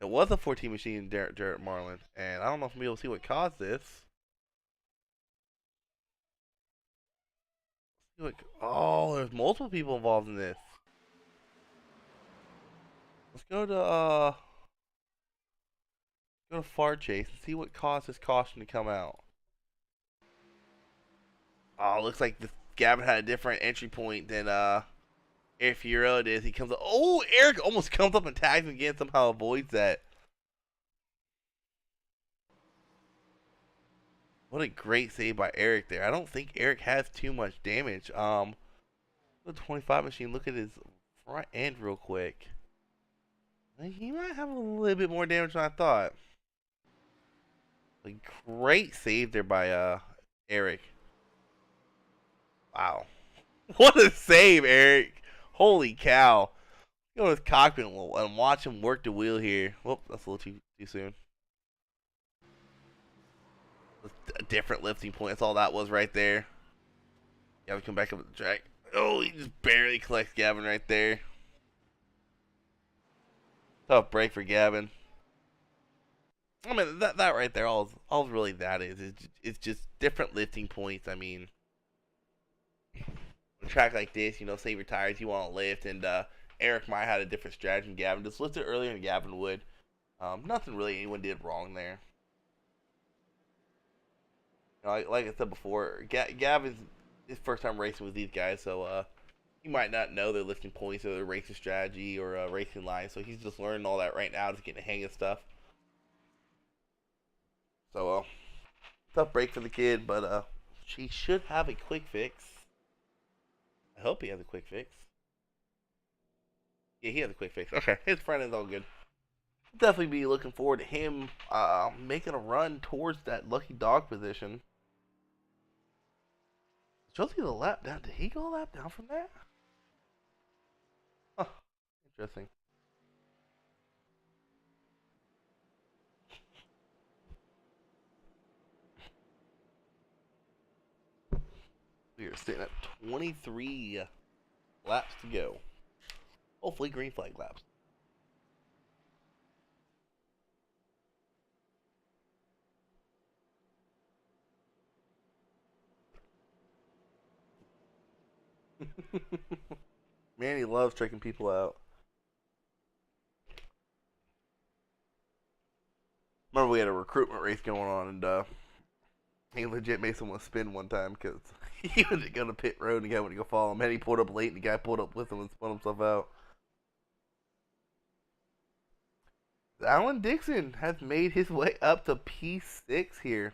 It was a 14 machine Jarrett Marlin, and I don't know if we'll be able to see what caused this. Oh, there's multiple people involved in this. Let's go to Far Chase and see what caused this caution to come out. Oh, looks like Gavin had a different entry point than Eric Fierro did. He comes up. Oh, Eric almost comes up and tags him again. Somehow avoids that. What a great save by Eric there. I don't think Eric has too much damage. The 25 machine. Look at his front end real quick. He might have a little bit more damage than I thought. A great save there by Eric. Wow. What a save, Eric. Holy cow. Go with cockpit and watch him work the wheel here. Whoop, that's a little too soon. A different lifting point. That's all that was right there. Gavin come back up the track. Oh, he just barely collects Gavin right there. Tough break for Gavin. I mean, that right there, all really that is it's just different lifting points. I mean, a track like this, you know, save your tires, you want to lift, and Eric might have had a different strategy than Gavin. Just lifted earlier than Gavin would. Nothing really anyone did wrong there. You know, like I said before, Gavin's his first time racing with these guys, so he might not know their lifting points or their racing strategy or racing line, so he's just learning all that right now, just getting the hang of stuff. So, tough break for the kid, but she should have a quick fix. I hope he has a quick fix. Yeah, he has a quick fix. Okay, his front end's all good. Definitely be looking forward to him making a run towards that lucky dog position. Chelsea the lap down. Did he go a lap down from that? Huh. Interesting. We are sitting at 23 laps to go. Hopefully green flag laps. Man, he loves tricking people out. Remember we had a recruitment race going on, and he legit made someone spin one time because he was going to pit road and the guy went to go follow him. And he pulled up late and the guy pulled up with him and spun himself out. Alan Dixon has made his way up to P6 here.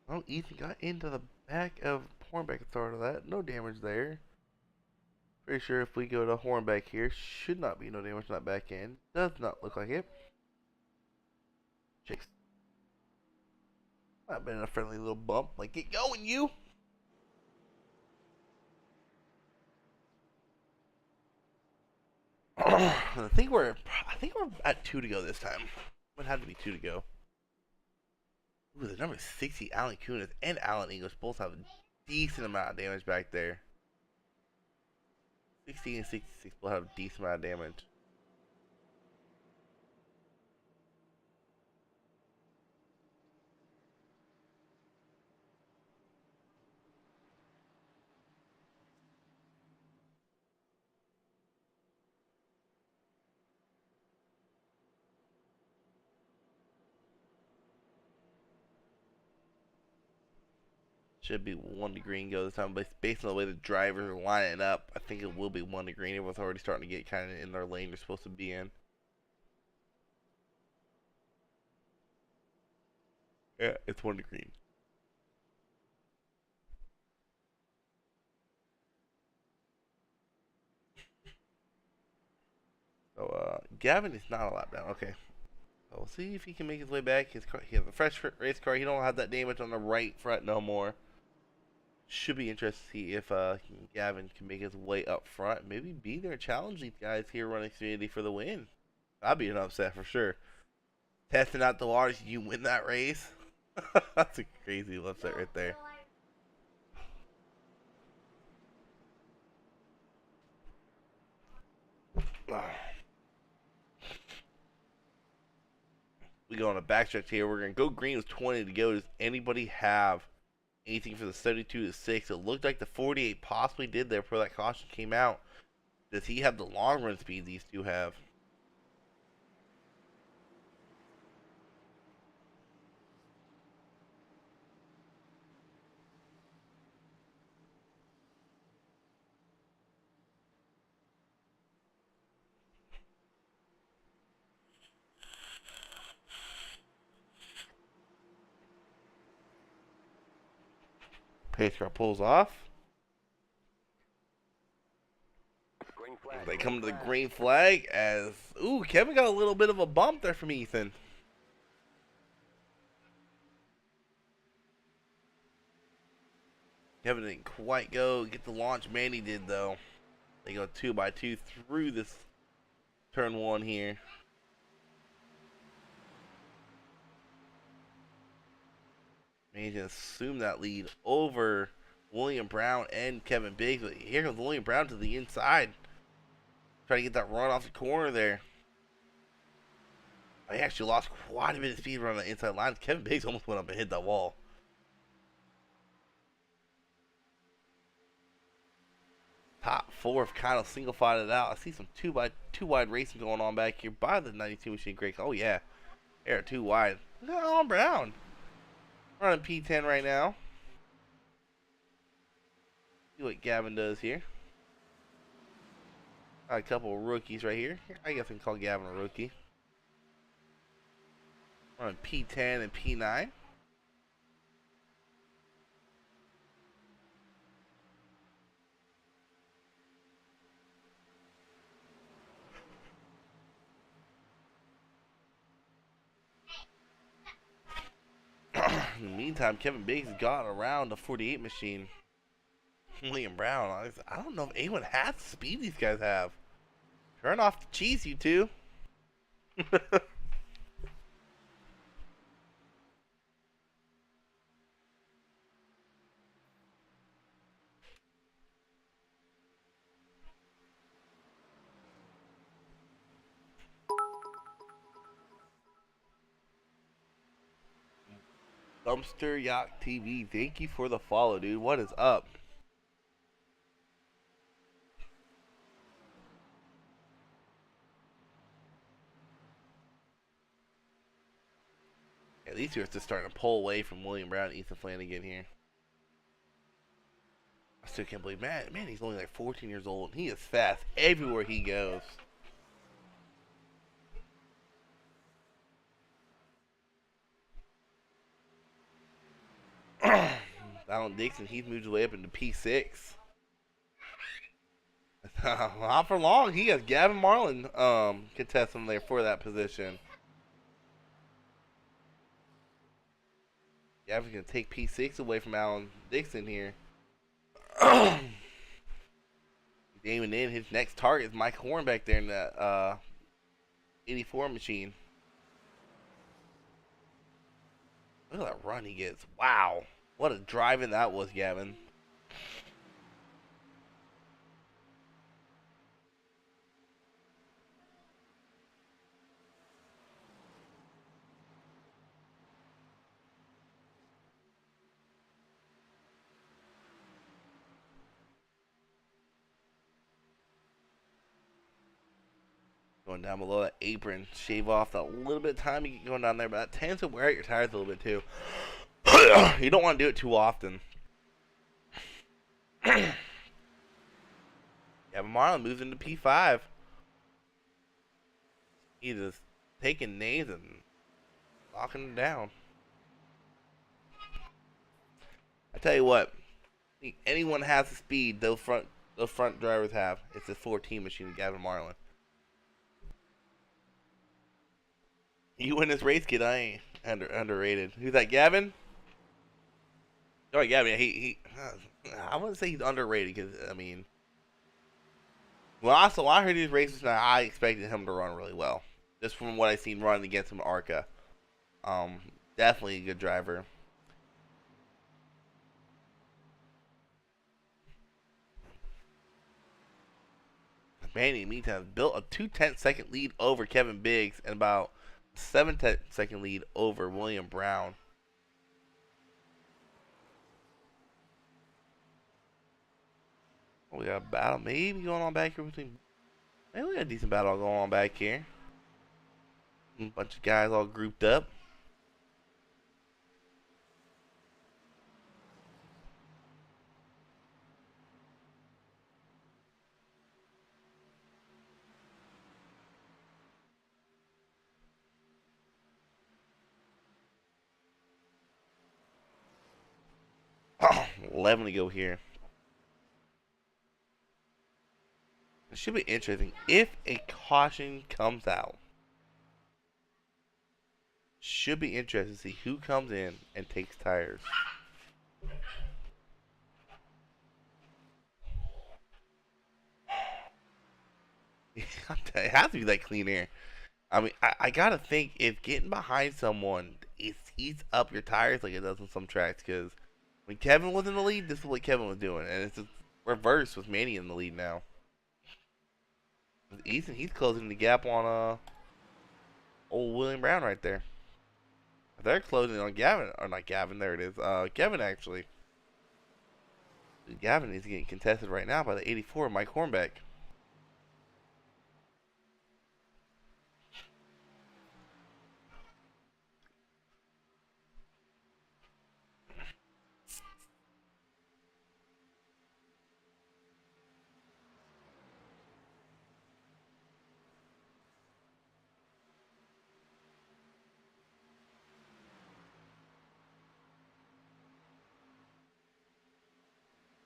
Oh, Ethan got into the back of Hornbeck at the start of that. No damage there. Pretty sure if we go to Hornbeck here, should not be no damage on that back end. Does not look like it. Chase. Might have been a friendly little bump. Like, get going, you! I think we're at 2 to go this time. It had to be 2 to go. Ooh, the number 60, Alan Kunis and Alan English both have a decent amount of damage back there. 60 and 66 both have a decent amount of damage. Should be 1 to green go this time, but based on the way the drivers are lining up, I think it will be 1 to green. Everyone's already starting to get kind of in their lane they're supposed to be in. Yeah, it's 1 to green. So, Gavin is not a lap down. Okay. So we'll see if he can make his way back. His car, he has a fresh race car. He don't have that damage on the right front no more. Should be interested to see if Gavin can make his way up front. Maybe be there, challenge these guys here running Xfinity for the win. That'd be an upset for sure. Testing out the waters, you win that race. That's a crazy website right there. We go on a backstretch here. We're gonna go green with 20 to go. Does anybody have anything for the 72 to 6? It looked like the 48 possibly did there before that caution came out. Does he have the long run speed these two have? Pace car pulls off. They come to the green flag as... Ooh, Kevin got a little bit of a bump there from Ethan. Kevin didn't quite get the launch Manny did, though. They go 2x2 through this turn 1 here. Manny's going to assume that lead over William Brown and Kevin Biggs. But here comes William Brown to the inside. Try to get that run off the corner there. I actually lost quite a bit of speed around the inside lines. Kevin Biggs almost went up and hit that wall. Top 4 have kind of single-filed it out. I see some 2x2 wide racing going on back here by the 92 machine Greg. Oh, yeah. They're 2 wide. Look at Alan Brown. Running P10 right now. See what Gavin does here. Got a couple of rookies right here. I guess I can call Gavin a rookie. Running P10 and P9. In the meantime, Kevin Biggs got around the 48 machine. William Brown. I don't know if anyone has the speed these guys have. Turn off the cheese, you two. Dumpster Yacht TV, thank you for the follow, dude. What is up? Yeah, these two are just starting to pull away from William Brown and Ethan Flanagan here. I still can't believe, man, he's only like 14 years old and he is fast everywhere he goes. Alan Dixon, he's moved his way up into P6. Not for long. He has Gavin Marlin contesting there for that position. Gavin's going to take P6 away from Alan Dixon here. He's aiming in. His next target is Mike Horn back there in that 84 machine. Look at that run he gets. Wow. What a driving that was, Gavin. Going down below that apron, shave off that little bit of time you get going down there, but that tends to wear out your tires a little bit too. You don't want to do it too often. Yeah, but Marlon moves into P5. He's just taking names and locking them down. I tell you what, anyone has the speed those front drivers have. It's a 14 machine, Gavin Marlin. You win this race, kid. I ain't underrated. Who's that, Gavin? Oh, Gavin. I wouldn't say he's underrated because I mean, well, also I heard these races now. I expected him to run really well, just from what I seen running against him in ARCA. Definitely a good driver. Manny, in the meantime, built a 2/10 lead over Kevin Biggs and about 7/10 lead over William Brown. We got a battle maybe going on back here between. Maybe we got a decent battle going on back here. A bunch of guys all grouped up. Oh, 11 to go here. It should be interesting if a caution comes out. Should be interesting to see who comes in and takes tires. It has to be that clean air. I mean, I gotta think if getting behind someone it eats up your tires like it does on some tracks. Because when Kevin was in the lead, this is what Kevin was doing, and it's just reverse with Manny in the lead now. With Ethan, he's closing the gap on old William Brown right there. They're closing on Gavin, or not Gavin. There it is. Kevin actually. Gavin is getting contested right now by the 84, Mike Hornbeck.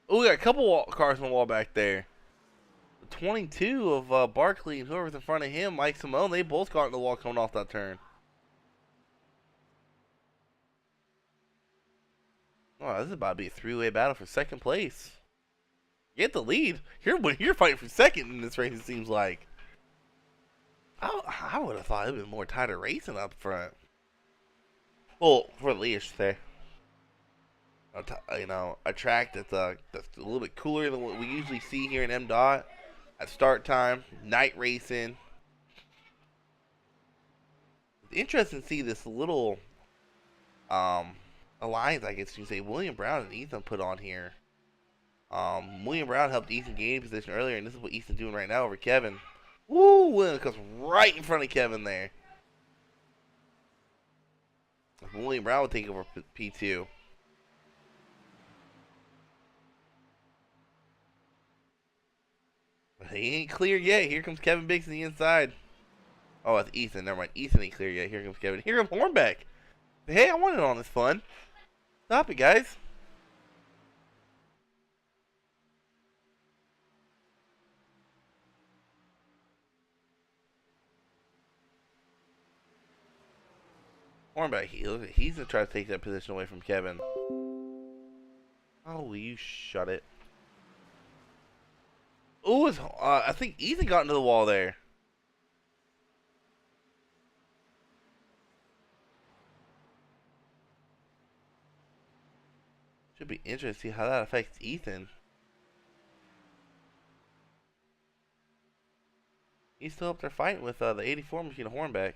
Oh, we got a couple cars on the wall back there. The 22 of Barkley and whoever's in front of him, Mike Simone, they both got in the wall coming off that turn. Oh, this is about to be a three-way battle for second place. Get the lead. You're fighting for second in this race, it seems like. I would have thought it would have been more tighter racing up front. Well, for the lead, I should say. You know, a track that's a little bit cooler than what we usually see here in Mdot at start time, night racing. It's interesting to see this little alliance, I guess you can say, William Brown and Ethan put on here. William Brown helped Ethan gain position earlier, and this is what Ethan's doing right now over Kevin. Woo! William comes right in front of Kevin there. William Brown will take over P2. He ain't clear yet. Here comes Kevin Biggs on the inside. Oh, it's Ethan. Never mind. Ethan ain't clear yet. Here comes Kevin. Here comes Hornbeck. Hey, I wanted on this fun. Stop it, guys. Hornbeck, he's going to try to take that position away from Kevin. Oh, will you shut it? Oh, I think Ethan got into the wall there. Should be interesting to see how that affects Ethan. He's still up there fighting with the 84 machine Hornbeck.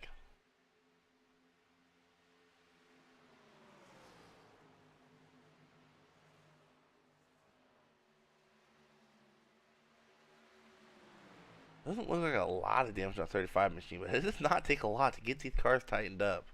Doesn't look like a lot of damage on 35 machine, but it does not take a lot to get these cars tightened up.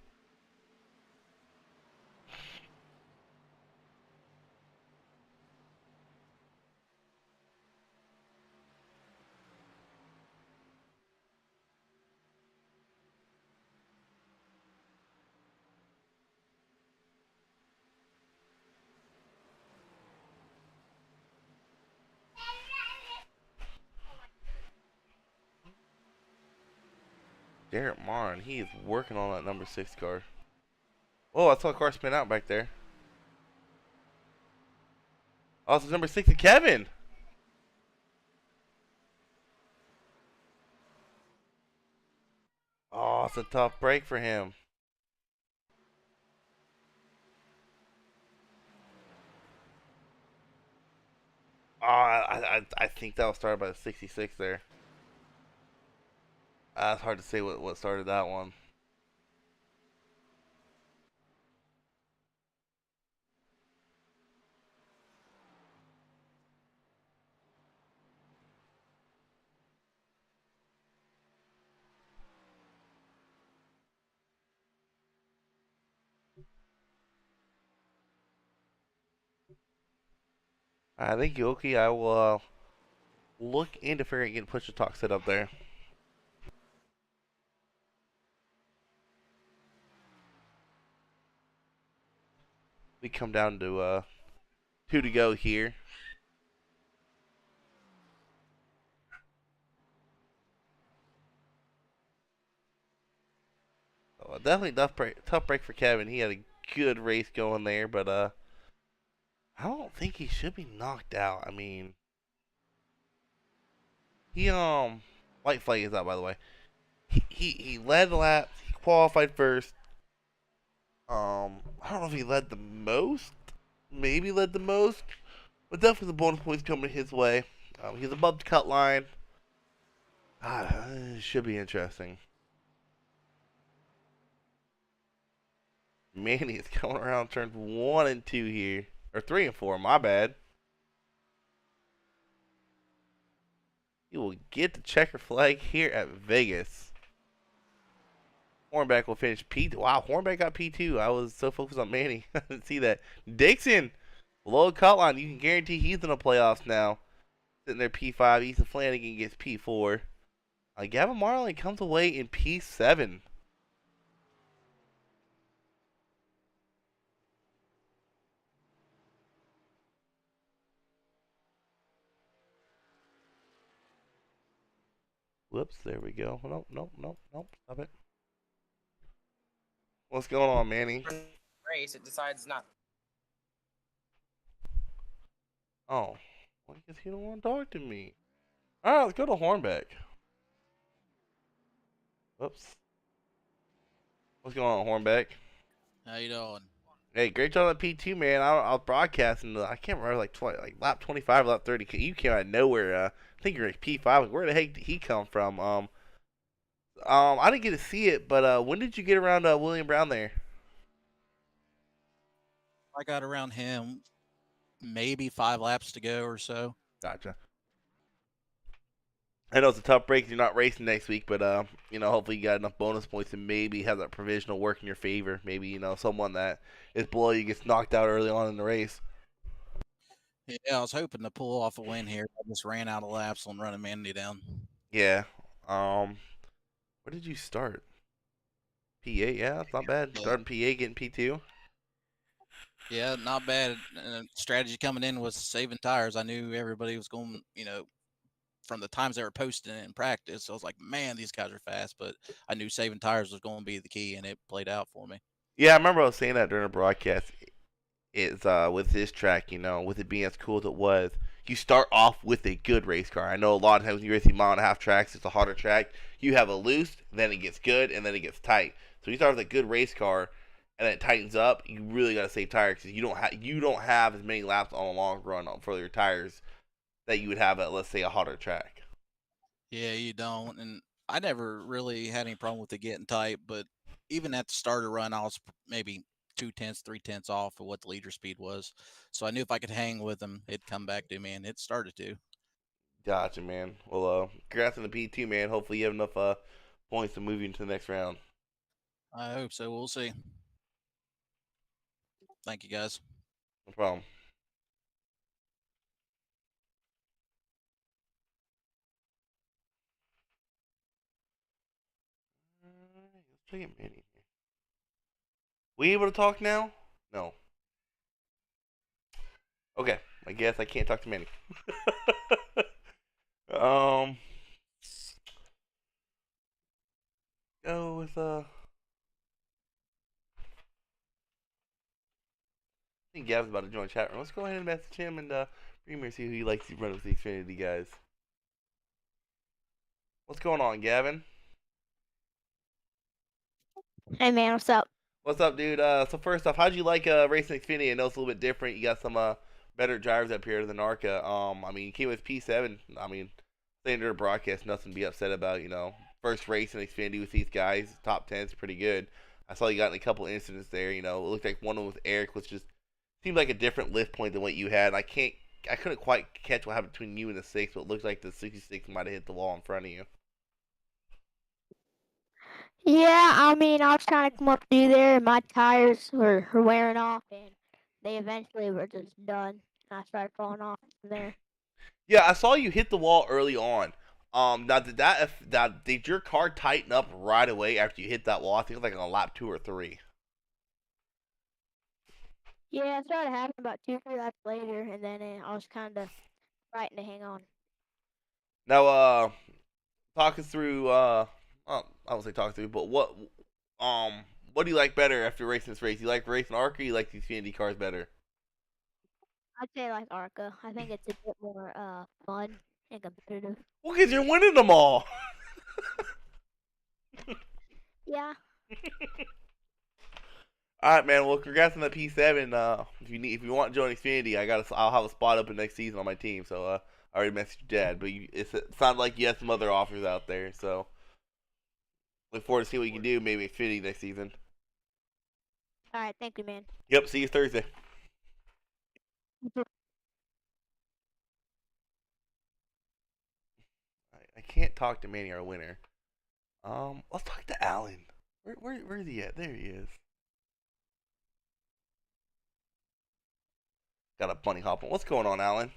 Garrett Martin, he is working on that number 6 car. Oh, I saw a car spin out back there. Oh, it's number 6 of Kevin. Oh, it's a tough break for him. I think that was started by the 66 there. It's hard to say what started that one. I think Yoki, I will look into figuring getting push to talk set up there. We come down to 2 to go here. So, definitely tough break for Kevin. He had a good race going there, but I don't think he should be knocked out. I mean, he white flag is out by the way. He led the laps. He qualified first. I don't know if he led the most. Maybe led the most, but definitely the bonus points coming his way. He's above the cut line. It should be interesting. Manny is coming around turns 1 and 2 here. Or 3 and 4, my bad. He will get the checker flag here at Vegas. Hornback will finish P2. Wow, Hornback got P2. I was so focused on Manny. I didn't see that. Dixon, below the cut line. You can guarantee he's in the playoffs now. Sitting there P5. Ethan Flanagan gets P4. Gavin Marlin comes away in P7. Whoops, there we go. Nope. Stop it. What's going on, Manny? Race, it decides not. Oh, well, I guess he don't want to talk to me. All right, let's go to Hornbeck. Whoops. What's going on, Hornbeck? How you doing? Hey, great job on P2, man. I was broadcasting. I can't remember like lap 25, lap 30. You came out of nowhere. I think you're like P5. Where the heck did he come from? I didn't get to see it, but when did you get around William Brown there? I got around him maybe 5 laps to go or so. Gotcha. I know it's a tough break. You're not racing next week, but hopefully you got enough bonus points to maybe have that provisional work in your favor. Maybe someone that is below you gets knocked out early on in the race. Yeah, I was hoping to pull off a win here. I just ran out of laps on running Mandy down. Yeah. Where did you start? P8. Yeah, it's not bad. Yeah. Starting P8, getting P2. Yeah, not bad. Strategy coming in was saving tires. I knew everybody was going, from the times they were posting it in practice. I was like, man, these guys are fast. But I knew saving tires was going to be the key, and it played out for me. Yeah, I remember I was saying that during the broadcast. It's with this track, with it being as cool as it was, you start off with a good race car. I know a lot of times when you're racing 1.5 tracks, it's a harder track. You have a loose, then it gets good, and then it gets tight. So you start with a good race car, and then it tightens up. You really got to save tires because you don't have as many laps on a long run for your tires that you would have at, let's say, a harder track. Yeah, you don't. And I never really had any problem with it getting tight, but even at the starter run, I was maybe 2/10, 3/10 off of what the leader speed was. So I knew if I could hang with them, it'd come back to me, and it started to. Gotcha, man. Well, congrats on the P2, man. Hopefully you have enough points to move you into the next round. I hope so. We'll see. Thank you, guys. No problem. Let's try to get Manny here. We able to talk now? No. Okay, I guess I can't talk to Manny. Go with I think Gavin's about to join the chat room. Let's go ahead and message him and bring him here, see who he likes to run with the Xfinity guys. What's going on, Gavin? Hey man, what's up? What's up, dude? So first off, how'd you like racing Xfinity? I know it's a little bit different. You got some better drivers up here than Arca. I mean, he came with P7. I mean, standard broadcast, nothing to be upset about. You know, first race in Xfinity with these guys, top 10 is pretty good. I saw you got in a couple incidents there. You know, it looked like one with Eric was just seemed like a different lift point than what you had. And I couldn't quite catch what happened between you and the 6, but it looked like the 66 might have hit the wall in front of you. Yeah, I mean, I was trying to come up through there, and my tires were wearing off, and they eventually were just done. And I started falling off from there. Yeah, I saw you hit the wall early on. Now did your car tighten up right away after you hit that wall? I think it was like on lap 2 or 3. Yeah, it started happening about 2, 3 laps later, and then I was kind of fighting to hang on. Now, talk us through. Well, I won't say talk through, but what do you like better after racing this race? You like racing Arc, or you like these Xfinity cars better? I'd say like Arca. I think it's a bit more fun and competitive. Well, because you're winning them all. Yeah. All right, man. Well, congrats on that P7. If you want to join Xfinity, I'll have a spot open next season on my team. So I already messaged your dad, but it sounds like you have some other offers out there. So look forward to see what you can do. Maybe Xfinity next season. All right. Thank you, man. Yep. See you Thursday. I can't talk to Manny, our winner. Let's talk to Alan. Where is he at? There he is. Got a bunny hop on. What's going on, Alan?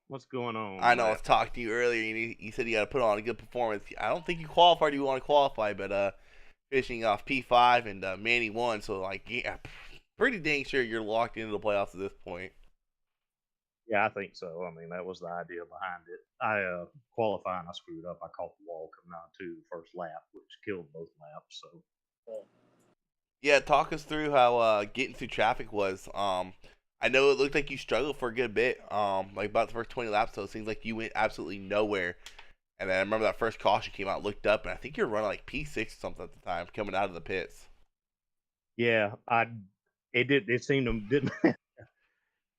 What's going on? I know I was talking to you earlier, and you said you got to put on a good performance. I don't think you qualified. You want to qualify, but finishing off P5 and Manny won, so like yeah, pretty dang sure you're locked into the playoffs at this point. Yeah, I think so. I mean, that was the idea behind it. I qualifying, I screwed up. I caught the wall coming out to the first lap, which killed both laps. So Yeah, talk us through how getting through traffic was. I know it looked like you struggled for a good bit. Like about the first 20 laps, so it seems like you went absolutely nowhere. And then I remember that first caution came out, looked up, and I think you were running like P6 or something at the time, coming out of the pits. yeah, it seemed to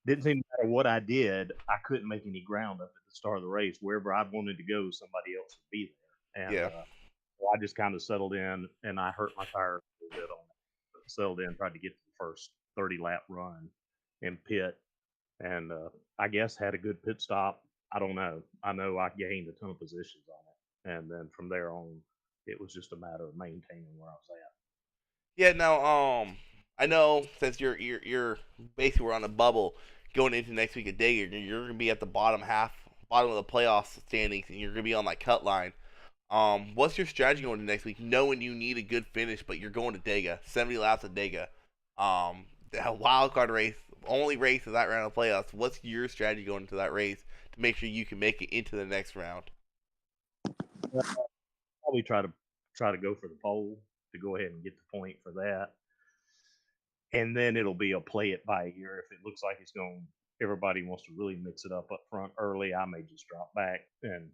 didn't seem to matter what I did. I couldn't make any ground up at the start of the race. Wherever I wanted to go, somebody else would be there. And Yeah. So I just kind of settled in, and I hurt my tire a little bit on it. Settled in, tried to get to the first 30 lap run in pit, and I guess had a good pit stop. I don't know. I know I gained a ton of positions on it, and then from there on, it was just a matter of maintaining where I was at. Yeah. Now, I know since you're basically we're on a bubble going into next week at Dagger, you're gonna be at the bottom of the playoff standings, and you're gonna be on that cut line. What's your strategy going to next week? Knowing you need a good finish, but you're going to Dega, 70 laps at Dega. The wild card race, only race of that round of playoffs. What's your strategy going into that race to make sure you can make it into the next round? Probably try to go for the pole to go ahead and get the point for that, and then it'll be a play it by ear. If it looks like it's going, everybody wants to really mix it up front early. I may just drop back and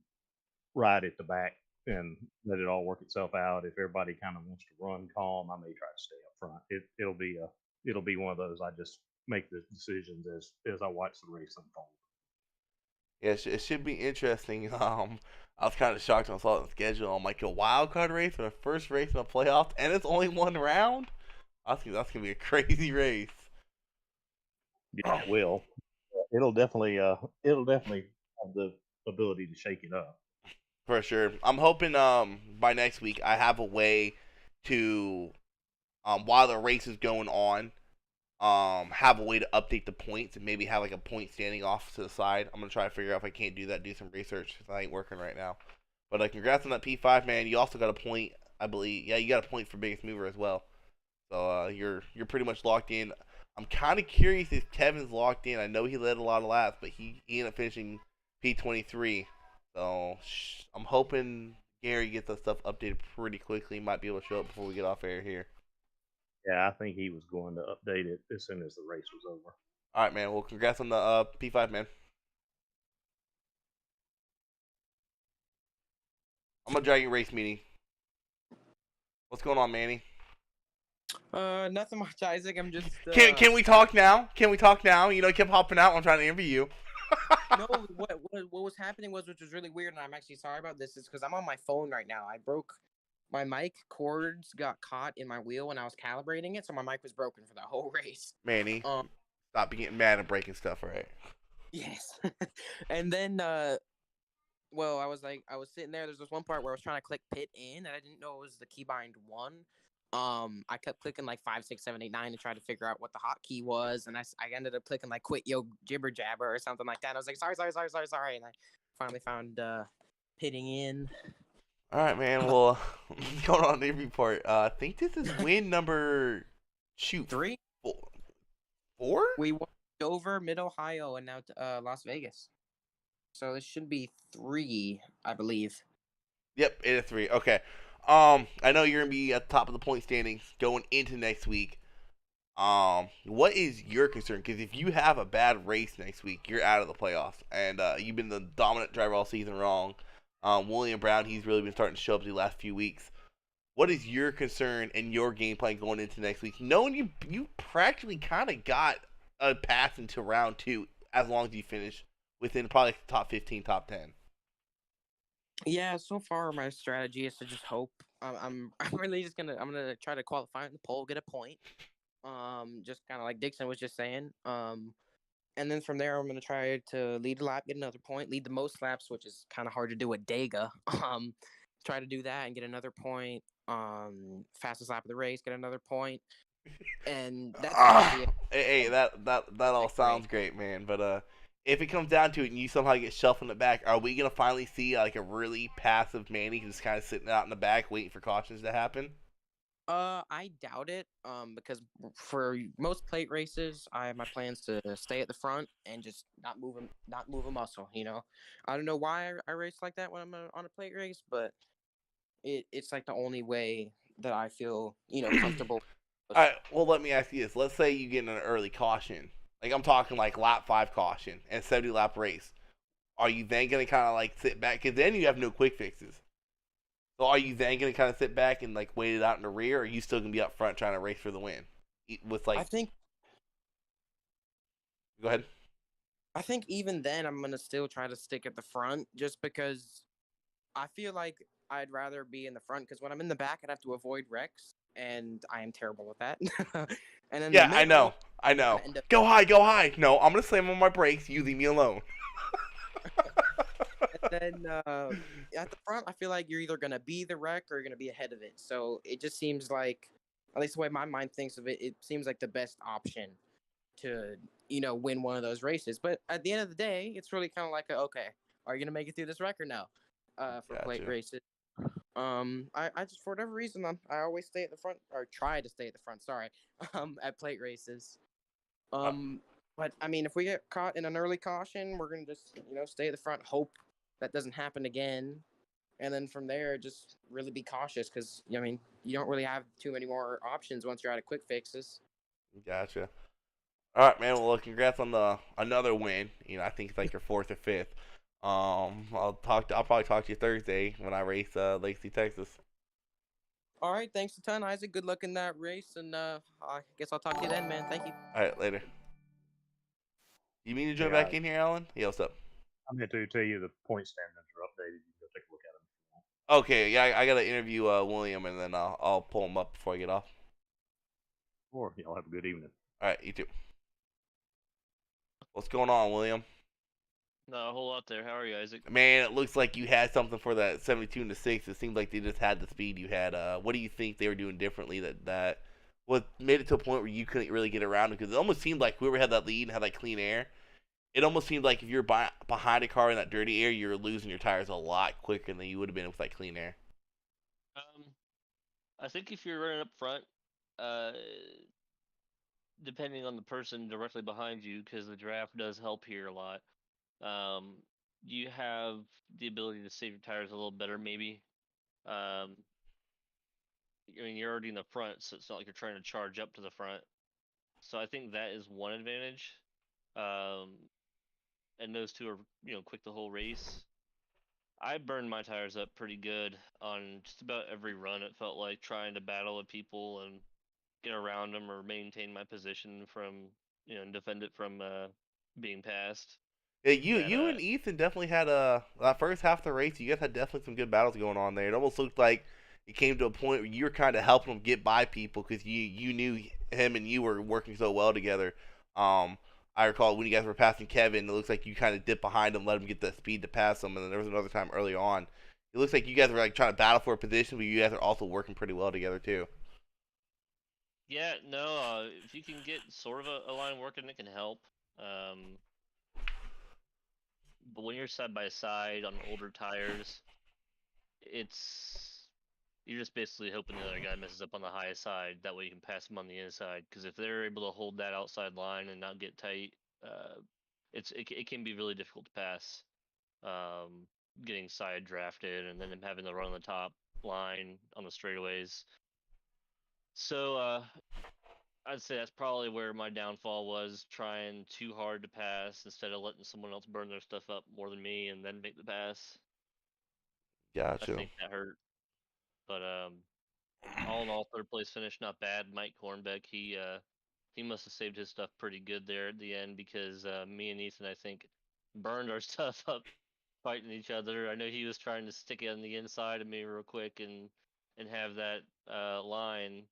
ride at the back and let it all work itself out. If everybody kind of wants to run calm, I may try to stay up front. It'll be one of those. I just make the decisions as I watch the race unfold. Yeah, it should be interesting. I was kind of shocked when I saw it on the schedule. I'm like, a wild card race for the first race in a playoff, and it's only one round. That's gonna be a crazy race. Yeah, it will. It'll definitely have the ability to shake it up. For sure. I'm hoping by next week I have a way to while the race is going on, have a way to update the points and maybe have like a point standing off to the side. I'm gonna try to figure out if I can't do that, do some research. I ain't working right now. But congrats on that P5, man. You also got a point, I believe. Yeah, you got a point for biggest mover as well. So you're pretty much locked in. I'm kind of curious if Kevin's locked in. I know he led a lot of laps, but he ended up finishing P23. So I'm hoping Gary gets that stuff updated pretty quickly. Might be able to show up before we get off air here. Yeah, I think he was going to update it as soon as the race was over. All right, man. Well, congrats on the P5, man. I'm gonna drag you race meeting. What's going on, Manny? Nothing much, Isaac. I'm just. Can we talk now? Can we talk now? You know, I kept hopping out when I'm trying to interview you. No, what was happening was, which was really weird, and I'm actually sorry about this, is because I'm on my phone right now. I broke my mic cords, got caught in my wheel when I was calibrating it, so my mic was broken for the whole race. Manny, stop getting mad and breaking stuff, all right? Yes. And then, well, I was sitting there. There's this one part where I was trying to click pit in, and I didn't know it was the keybind 1. I kept clicking like 5, 6, 7, 8, 9 to try to figure out what the hotkey was, and I ended up clicking like quit yo jibber jabber or something like that. I was like, sorry, and I finally found pitting in. All right, man. Well, going on the interview part. I think this is win number 3. 4. We won Dover, Mid Ohio, and now Las Vegas. So this should be 3, I believe. Yep, it is 3. Okay. I know you're gonna be at the top of the point standings going into next week. What is your concern? Because if you have a bad race next week, you're out of the playoffs, and you've been the dominant driver all season long. William Brown, he's really been starting to show up the last few weeks. What is your concern and your game plan going into next week? Knowing you practically kind of got a pass into round 2 as long as you finish within probably the top 15, top 10. Yeah, so far my strategy is to just hope. I'm really just gonna try to qualify in the poll, get a point. Just kind of like Dixon was just saying. And then from there I'm gonna try to lead a lap, get another point, lead the most laps, which is kind of hard to do at Dega. Try to do that and get another point. Fastest lap of the race, get another point. And that's Hey, that all sounds great, man. But if it comes down to it and you somehow get shuffled in the back, are we gonna finally see like a really passive Manny just kind of sitting out in the back waiting for cautions to happen? I doubt it. Because for most plate races, I have my plans to stay at the front and just not move a muscle. You know, I don't know why I race like that when I'm on a plate race, but it's like the only way that I feel, comfortable. All right. Well, let me ask you this. Let's say you get an early caution. Like I'm talking like lap 5 caution and 70 lap race. Are you then gonna kind of like sit back? Because then you have no quick fixes. So are you then gonna kind of sit back and like wait it out in the rear, or are you still gonna be up front trying to race for the win? With like, I think go ahead. I think even then I'm gonna still try to stick at the front, just because I feel like I'd rather be in the front, because when I'm in the back, I'd have to avoid wrecks, and I am terrible with that. And then Yeah, I know. Go high. No, I'm gonna slam on my brakes. You leave me alone. And then at the front, I feel like you're either gonna be the wreck or you're gonna be ahead of it. So it just seems like, at least the way my mind thinks of it, it seems like the best option to win one of those races. But at the end of the day, it's really kind of like okay, are you gonna make it through this wreck or no? For plate Gotcha. races. I just, for whatever reason, I always stay at the front, or try to stay at the front. Sorry, at plate races. But I mean, if we get caught in an early caution, we're gonna just stay at the front, hope that doesn't happen again, and then from there, just really be cautious, because I mean, you don't really have too many more options once you're out of quick fixes. Gotcha. All right, man. Well, congrats on the another win. I think it's like your 4th or 5th. I'll probably talk to you Thursday when I race Lake City, Texas. All right, thanks a ton, Isaac. Good luck in that race, and I guess I'll talk to you then, man. Thank you. All right, later. You mean to join Yeah, back in here, Alan? Yeah, what's up? I'm going to tell you the point standings are updated. You can go take a look at them. Okay, yeah, I gotta interview William, and then I'll pull him up before I get off. Or y'all have a good evening. All right, you too. What's going on, William? Not a whole lot there. How are you, Isaac? Man, it looks like you had something for that 72 and 6. It seemed like they just had the speed you had. What do you think they were doing differently that made it to a point where you couldn't really get around? Because it almost seemed like whoever had that lead and had that clean air, it almost seemed like if you're behind a car in that dirty air, you're losing your tires a lot quicker than you would have been with that clean air. I think if you're running up front, depending on the person directly behind you, because the draft does help here a lot. You have the ability to save your tires a little better, maybe. I mean, you're already in the front, so it's not like you're trying to charge up to the front. So I think that is one advantage. And those two are, quick the whole race. I burned my tires up pretty good on just about every run. It felt like trying to battle with people, and get around them or maintain my position from and defend it from being passed. Yeah, you That you and Ethan definitely had that first half of the race. You guys had definitely some good battles going on there. It almost looked like it came to a point where you were kind of helping him get by people because you knew him and you were working so well together. Um, I recall when you guys were passing Kevin, it looks like you kind of dipped behind him, let him get the speed to pass him, and then there was another time early on. It looks like you guys were like trying to battle for a position, but you guys are also working pretty well together too. Yeah, no, if you can get sort of a line working, it can help. But when you're side by side on older tires, it's you're just basically hoping the other guy messes up on the high side. That way you can pass him on the inside. Because if they're able to hold that outside line and not get tight, it can be really difficult to pass. Getting side drafted and then him having to run on the top line on the straightaways. So I'd say that's probably where my downfall was, trying too hard to pass instead of letting someone else burn their stuff up more than me and then make the pass. I Gotcha. think that hurt. But all in all, third place finish, not bad. Mike Hornbeck, he must have saved his stuff pretty good there at the end because me and Ethan, I think, burned our stuff up fighting each other. I know he was trying to stick it on the inside of me real quick and have that line,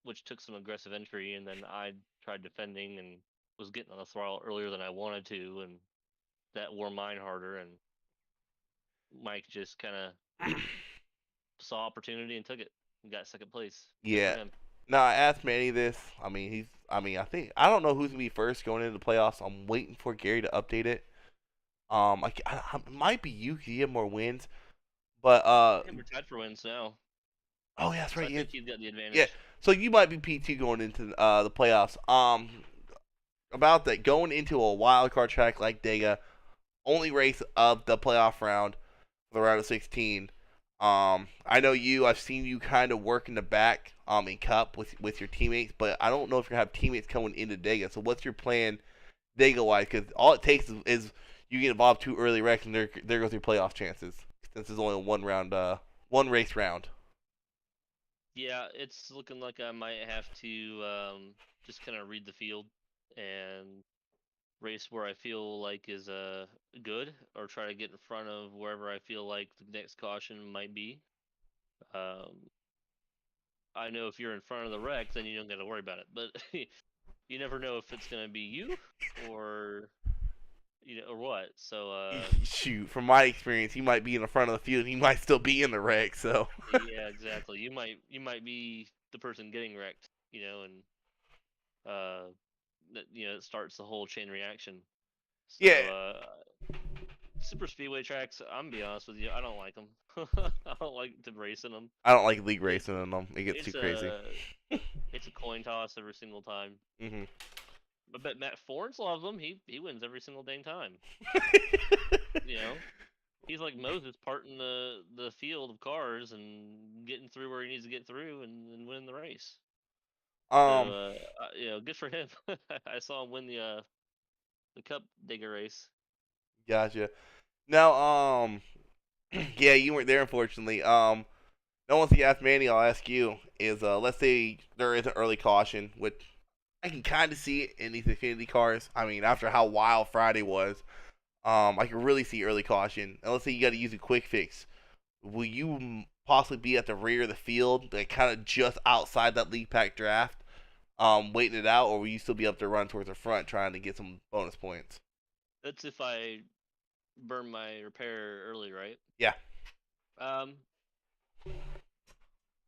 which took some aggressive entry, and then I tried defending and was getting on the throttle earlier than I wanted to, and that wore mine harder. And Mike just kind of saw opportunity and took it and got second place. Good Yeah. for him. Now I asked Manny this. I mean, I don't know who's gonna be first going into the playoffs. I'm waiting for Gary to update it. It might be you 'cause you have more wins, but I think we're tied for wins now. oh yeah, that's So right. I think he's got the advantage. Yeah, so you might be P2 going into the playoffs. About that, going into a wild card track like Dega, only race of the playoff round, the round of 16. I know you. I've seen you kind of work in the back in Cup with your teammates, but I don't know if you have teammates coming into Dega. So what's your plan, Dega wise? Because all it takes is you get involved too early, wrecks, and there goes your playoff chances. Since there's only a one race round. Yeah, it's looking like I might have to just kind of read the field and race where I feel like is good, or try to get in front of wherever I feel like the next caution might be. Um, I know if you're in front of the wreck, then you don't got to worry about it. But you never know if it's gonna be you or or what. So Shoot, from my experience, he might be in the front of the field. He might still be in the wreck. So yeah, exactly. You might be the person getting wrecked, and it starts the whole chain reaction. So, yeah, super speedway tracks, I'm gonna be honest with you, I don't like them. I don't like to race in them. I don't like league It's racing in them. It gets too it's crazy. it's a coin toss every single time. Hmm. I bet Matt Forns loves them. He wins every single dang time. You know, he's like Moses parting the field of cars and getting through where he needs to get through and winning the race. So good for him. I saw him win the Cup Digger race. Gotcha. Now, yeah, you weren't there unfortunately. No one's asked Manny. I'll ask you. Is let's say there is an early caution, which I can kind of see it in these Xfinity cars. I mean, after how wild Friday was, I can really see early caution. And let's say you got to use a quick fix. Will you possibly be at the rear of the field, like kind of just outside that lead pack draft, waiting it out, or will you still be up to run towards the front trying to get some bonus points? That's if I burn my repair early, right? Yeah. Um,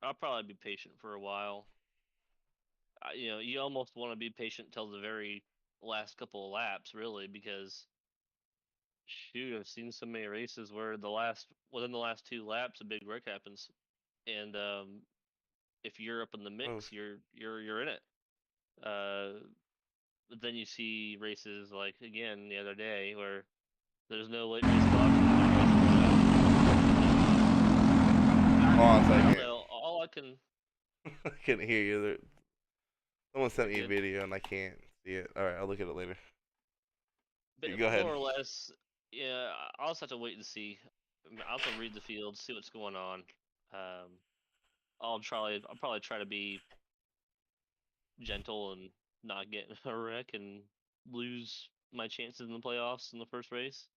I'll probably be patient for a while. You almost want to be patient till the very last couple of laps, really, because shoot, I've seen so many races where within the last 2 laps, a big wreck happens, and if you're up in the mix, you're in it. But then you see races like again the other day where there's no late race option. Hold on a second. So all I can. I couldn't hear you. Someone sent me a Good. video and I can't see it. All right, I'll look at it later. But Go ahead. more or less, yeah, I'll just have to wait and see. I'll have to read the field, see what's going on. I'll probably try to be gentle and not get in a wreck and lose my chances in the playoffs in the first race.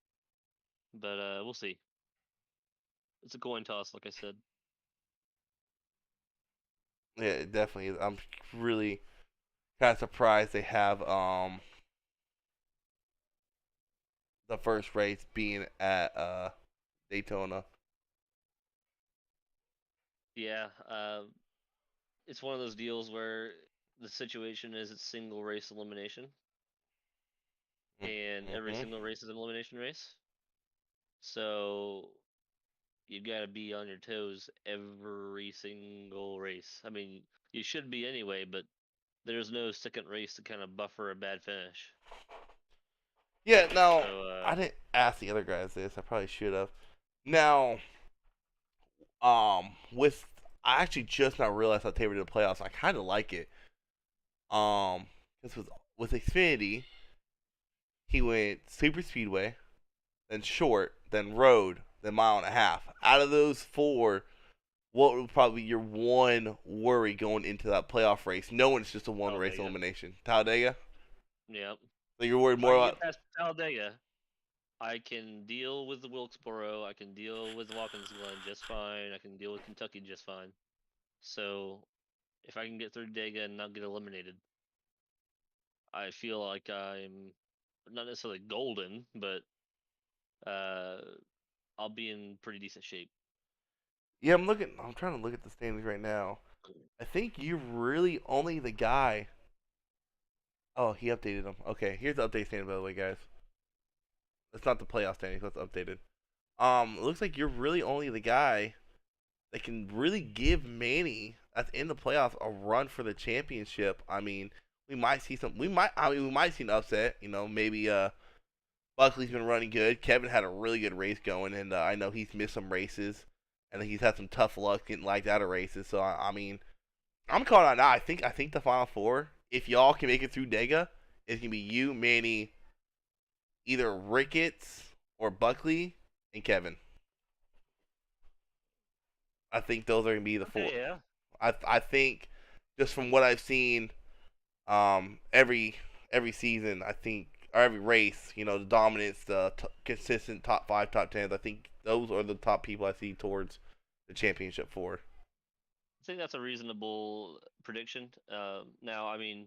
But we'll see. It's a coin toss, like I said. Yeah, it definitely is. I'm really kind of surprised they have the first race being at Daytona. Yeah, it's one of those deals where the situation is it's single race elimination, and every single race is an elimination race. So you got to be on your toes every single race. I mean, you should be anyway, but there's no second race to kind of buffer a bad finish. Yeah, now So, I didn't ask the other guys this. I probably should have. Now, with I actually just now realized how Tabor did the playoffs. I kind of like it. This was with Xfinity. He went super speedway, then short, then road, then mile and a half. Out of those four, what would probably be your one worry going into that playoff race, knowing it's just a one race Talladega. elimination? Talladega? Yep. So you're worried If more I can about get past Talladega, I can deal with the Wilkesboro. I can deal with Watkins Glen just fine. I can deal with Kentucky just fine. So, if I can get through Dega and not get eliminated, I feel like I'm not necessarily golden, but I'll be in pretty decent shape. Yeah, I'm trying to look at the standings right now. I think you're really only the guy. Oh, he updated them. Okay, here's the update standing by the way, guys. It's not the playoff standings, that's updated. It looks like you're really only the guy that can really give Manny that's in the playoffs a run for the championship. I mean, we might see we might see an upset. You know, maybe Buckley's been running good. Kevin had a really good race going, and I know he's missed some races, and he's had some tough luck getting lagged out of races. So I mean, I'm calling out now. I think the final four, if y'all can make it through Dega, it's gonna be you, Manny, either Ricketts or Buckley, and Kevin. I think those are gonna be the four. Yeah. I think just from what I've seen, every season, I think or every race, you know, the dominance, the consistent top 5, top 10s. I think those are the top people I see towards the championship for. I think that's a reasonable prediction. Now, I mean,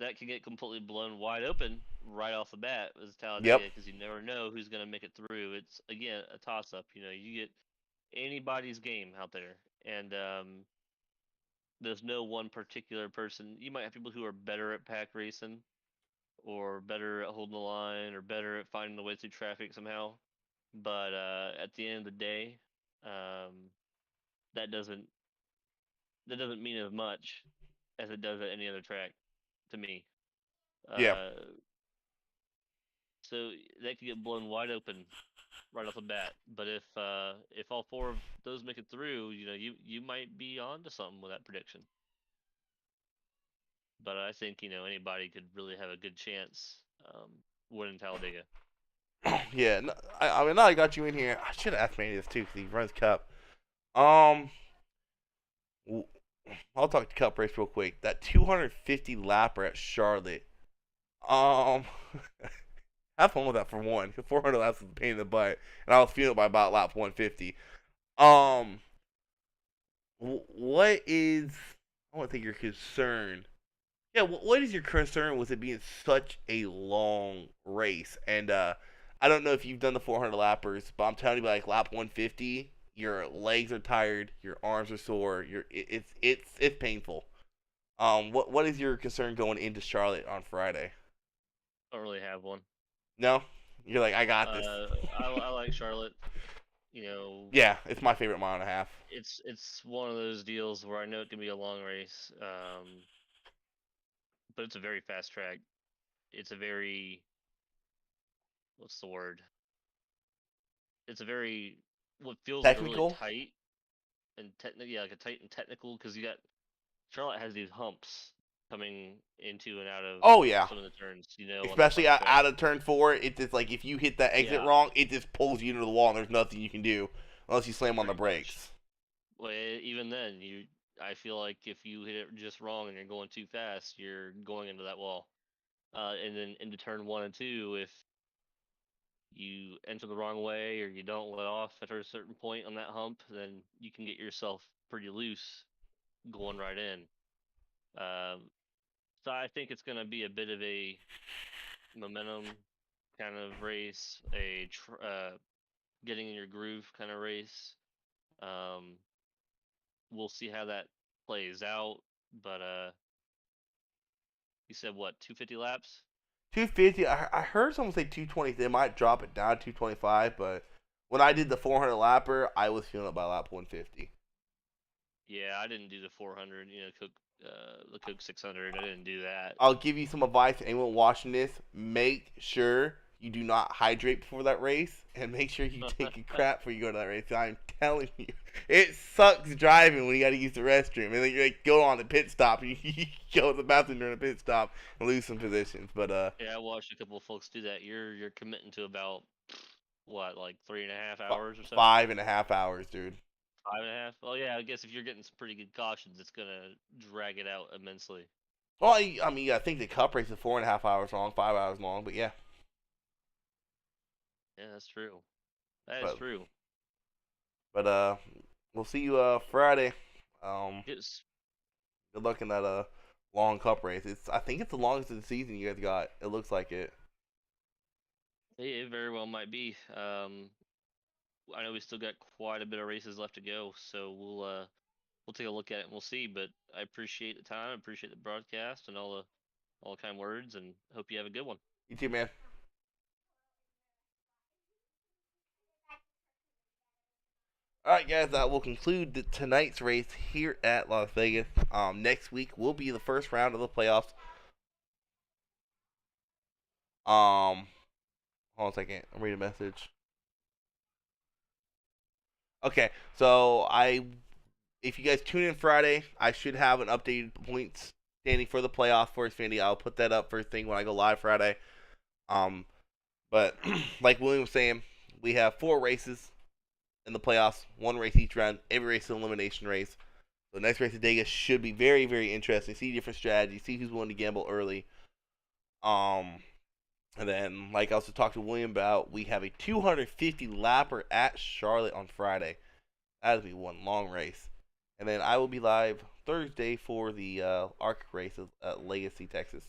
that can get completely blown wide open right off the bat with Talladega because you never know who's going to make it through. It's again a toss-up. You know, you get anybody's game out there, and there's no one particular person. You might have people who are better at pack racing, or better at holding the line, or better at finding the way through traffic somehow. But at the end of the day, that doesn't mean as much as it does at any other track to me. Yeah. So that could get blown wide open right off the bat. But if all four of those make it through, you know, you might be onto something with that prediction. But I think, you know, anybody could really have a good chance winning Talladega. Yeah, no, I mean, now I got you in here. I should have asked Manny this too because he runs Cup. I'll talk to Cup race real quick. That 250 lapper at Charlotte. Have fun with that for one. 400 laps was a pain in the butt, and I was feeling it by about lap 150. What is? I want to think your concern. Yeah, what is your concern with it being such a long race? And I don't know if you've done the 400 lappers, but I'm telling you, like lap 150, your legs are tired, your arms are sore, it's painful. What is your concern going into Charlotte on Friday? I don't really have one. No, you're like I got this. I like Charlotte. You know. Yeah, it's my favorite mile and a half. It's one of those deals where I know it can be a long race, but it's a very fast track. It's a very what's the word? It's a very what feels technical? like a really tight and technical, like a tight and technical because you got Charlotte has these humps coming into and out of some of the turns, you know, especially out of turn 4. It's just like if you hit that exit wrong, it just pulls you into the wall and there's nothing you can do unless you slam on the brakes. Well, even then I feel like if you hit it just wrong and you're going too fast, you're going into that wall. And then into turn 1 and 2, if you enter the wrong way or you don't let off at a certain point on that hump, then you can get yourself pretty loose going right in. So I think it's going to be a bit of a momentum kind of race, getting in your groove kind of race. We'll see how that plays out, but you said what, 250 laps? 250. I heard someone say 220. They might drop it down to 225, but when I did the 400 lapper, I was feeling it by lap 150. Yeah, I didn't do the 400. The Coke 600. I didn't do that. I'll give you some advice to anyone watching this. Make sure you do not hydrate before that race, and make sure you take a crap before you go to that race. I'm telling you, it sucks driving when you got to use the restroom, and then you go on the pit stop, and you go to the bathroom during a pit stop and lose some positions. But yeah, I watched a couple of folks do that. You're committing to about what, like 3.5 hours or so? 5.5 hours, dude. 5.5. Well, yeah, I guess if you're getting some pretty good cautions, it's gonna drag it out immensely. Well, I mean, I think the cup race is 4.5 hours long, 5 hours long, but yeah. Yeah, that's true. That is true. But we'll see you Friday. Yes. Good luck in that long cup race. I think it's the longest of the season you guys got. It looks like it. It very well might be. I know we still got quite a bit of races left to go, so we'll take a look at it and we'll see. But I appreciate the time, appreciate the broadcast, and all the kind words, and hope you have a good one. You too, man. All right, guys, that will conclude tonight's race here at Las Vegas. Next week will be the first round of the playoffs. Hold on a second. I'm reading a message. Okay, so if you guys tune in Friday, I should have an updated points standing for the playoff for Xfinity. I'll put that up first thing when I go live Friday. But like William was saying, we have 4 races in the playoffs, 1 race each round. Every race is an elimination race. The next race at Vegas should be very, very interesting. See different strategies, see who's willing to gamble early. And then, like I also talked to William about, we have a 250 lapper at Charlotte on Friday. That'll be one long race. And then I will be live Thursday for the ARC race at Legacy, Texas.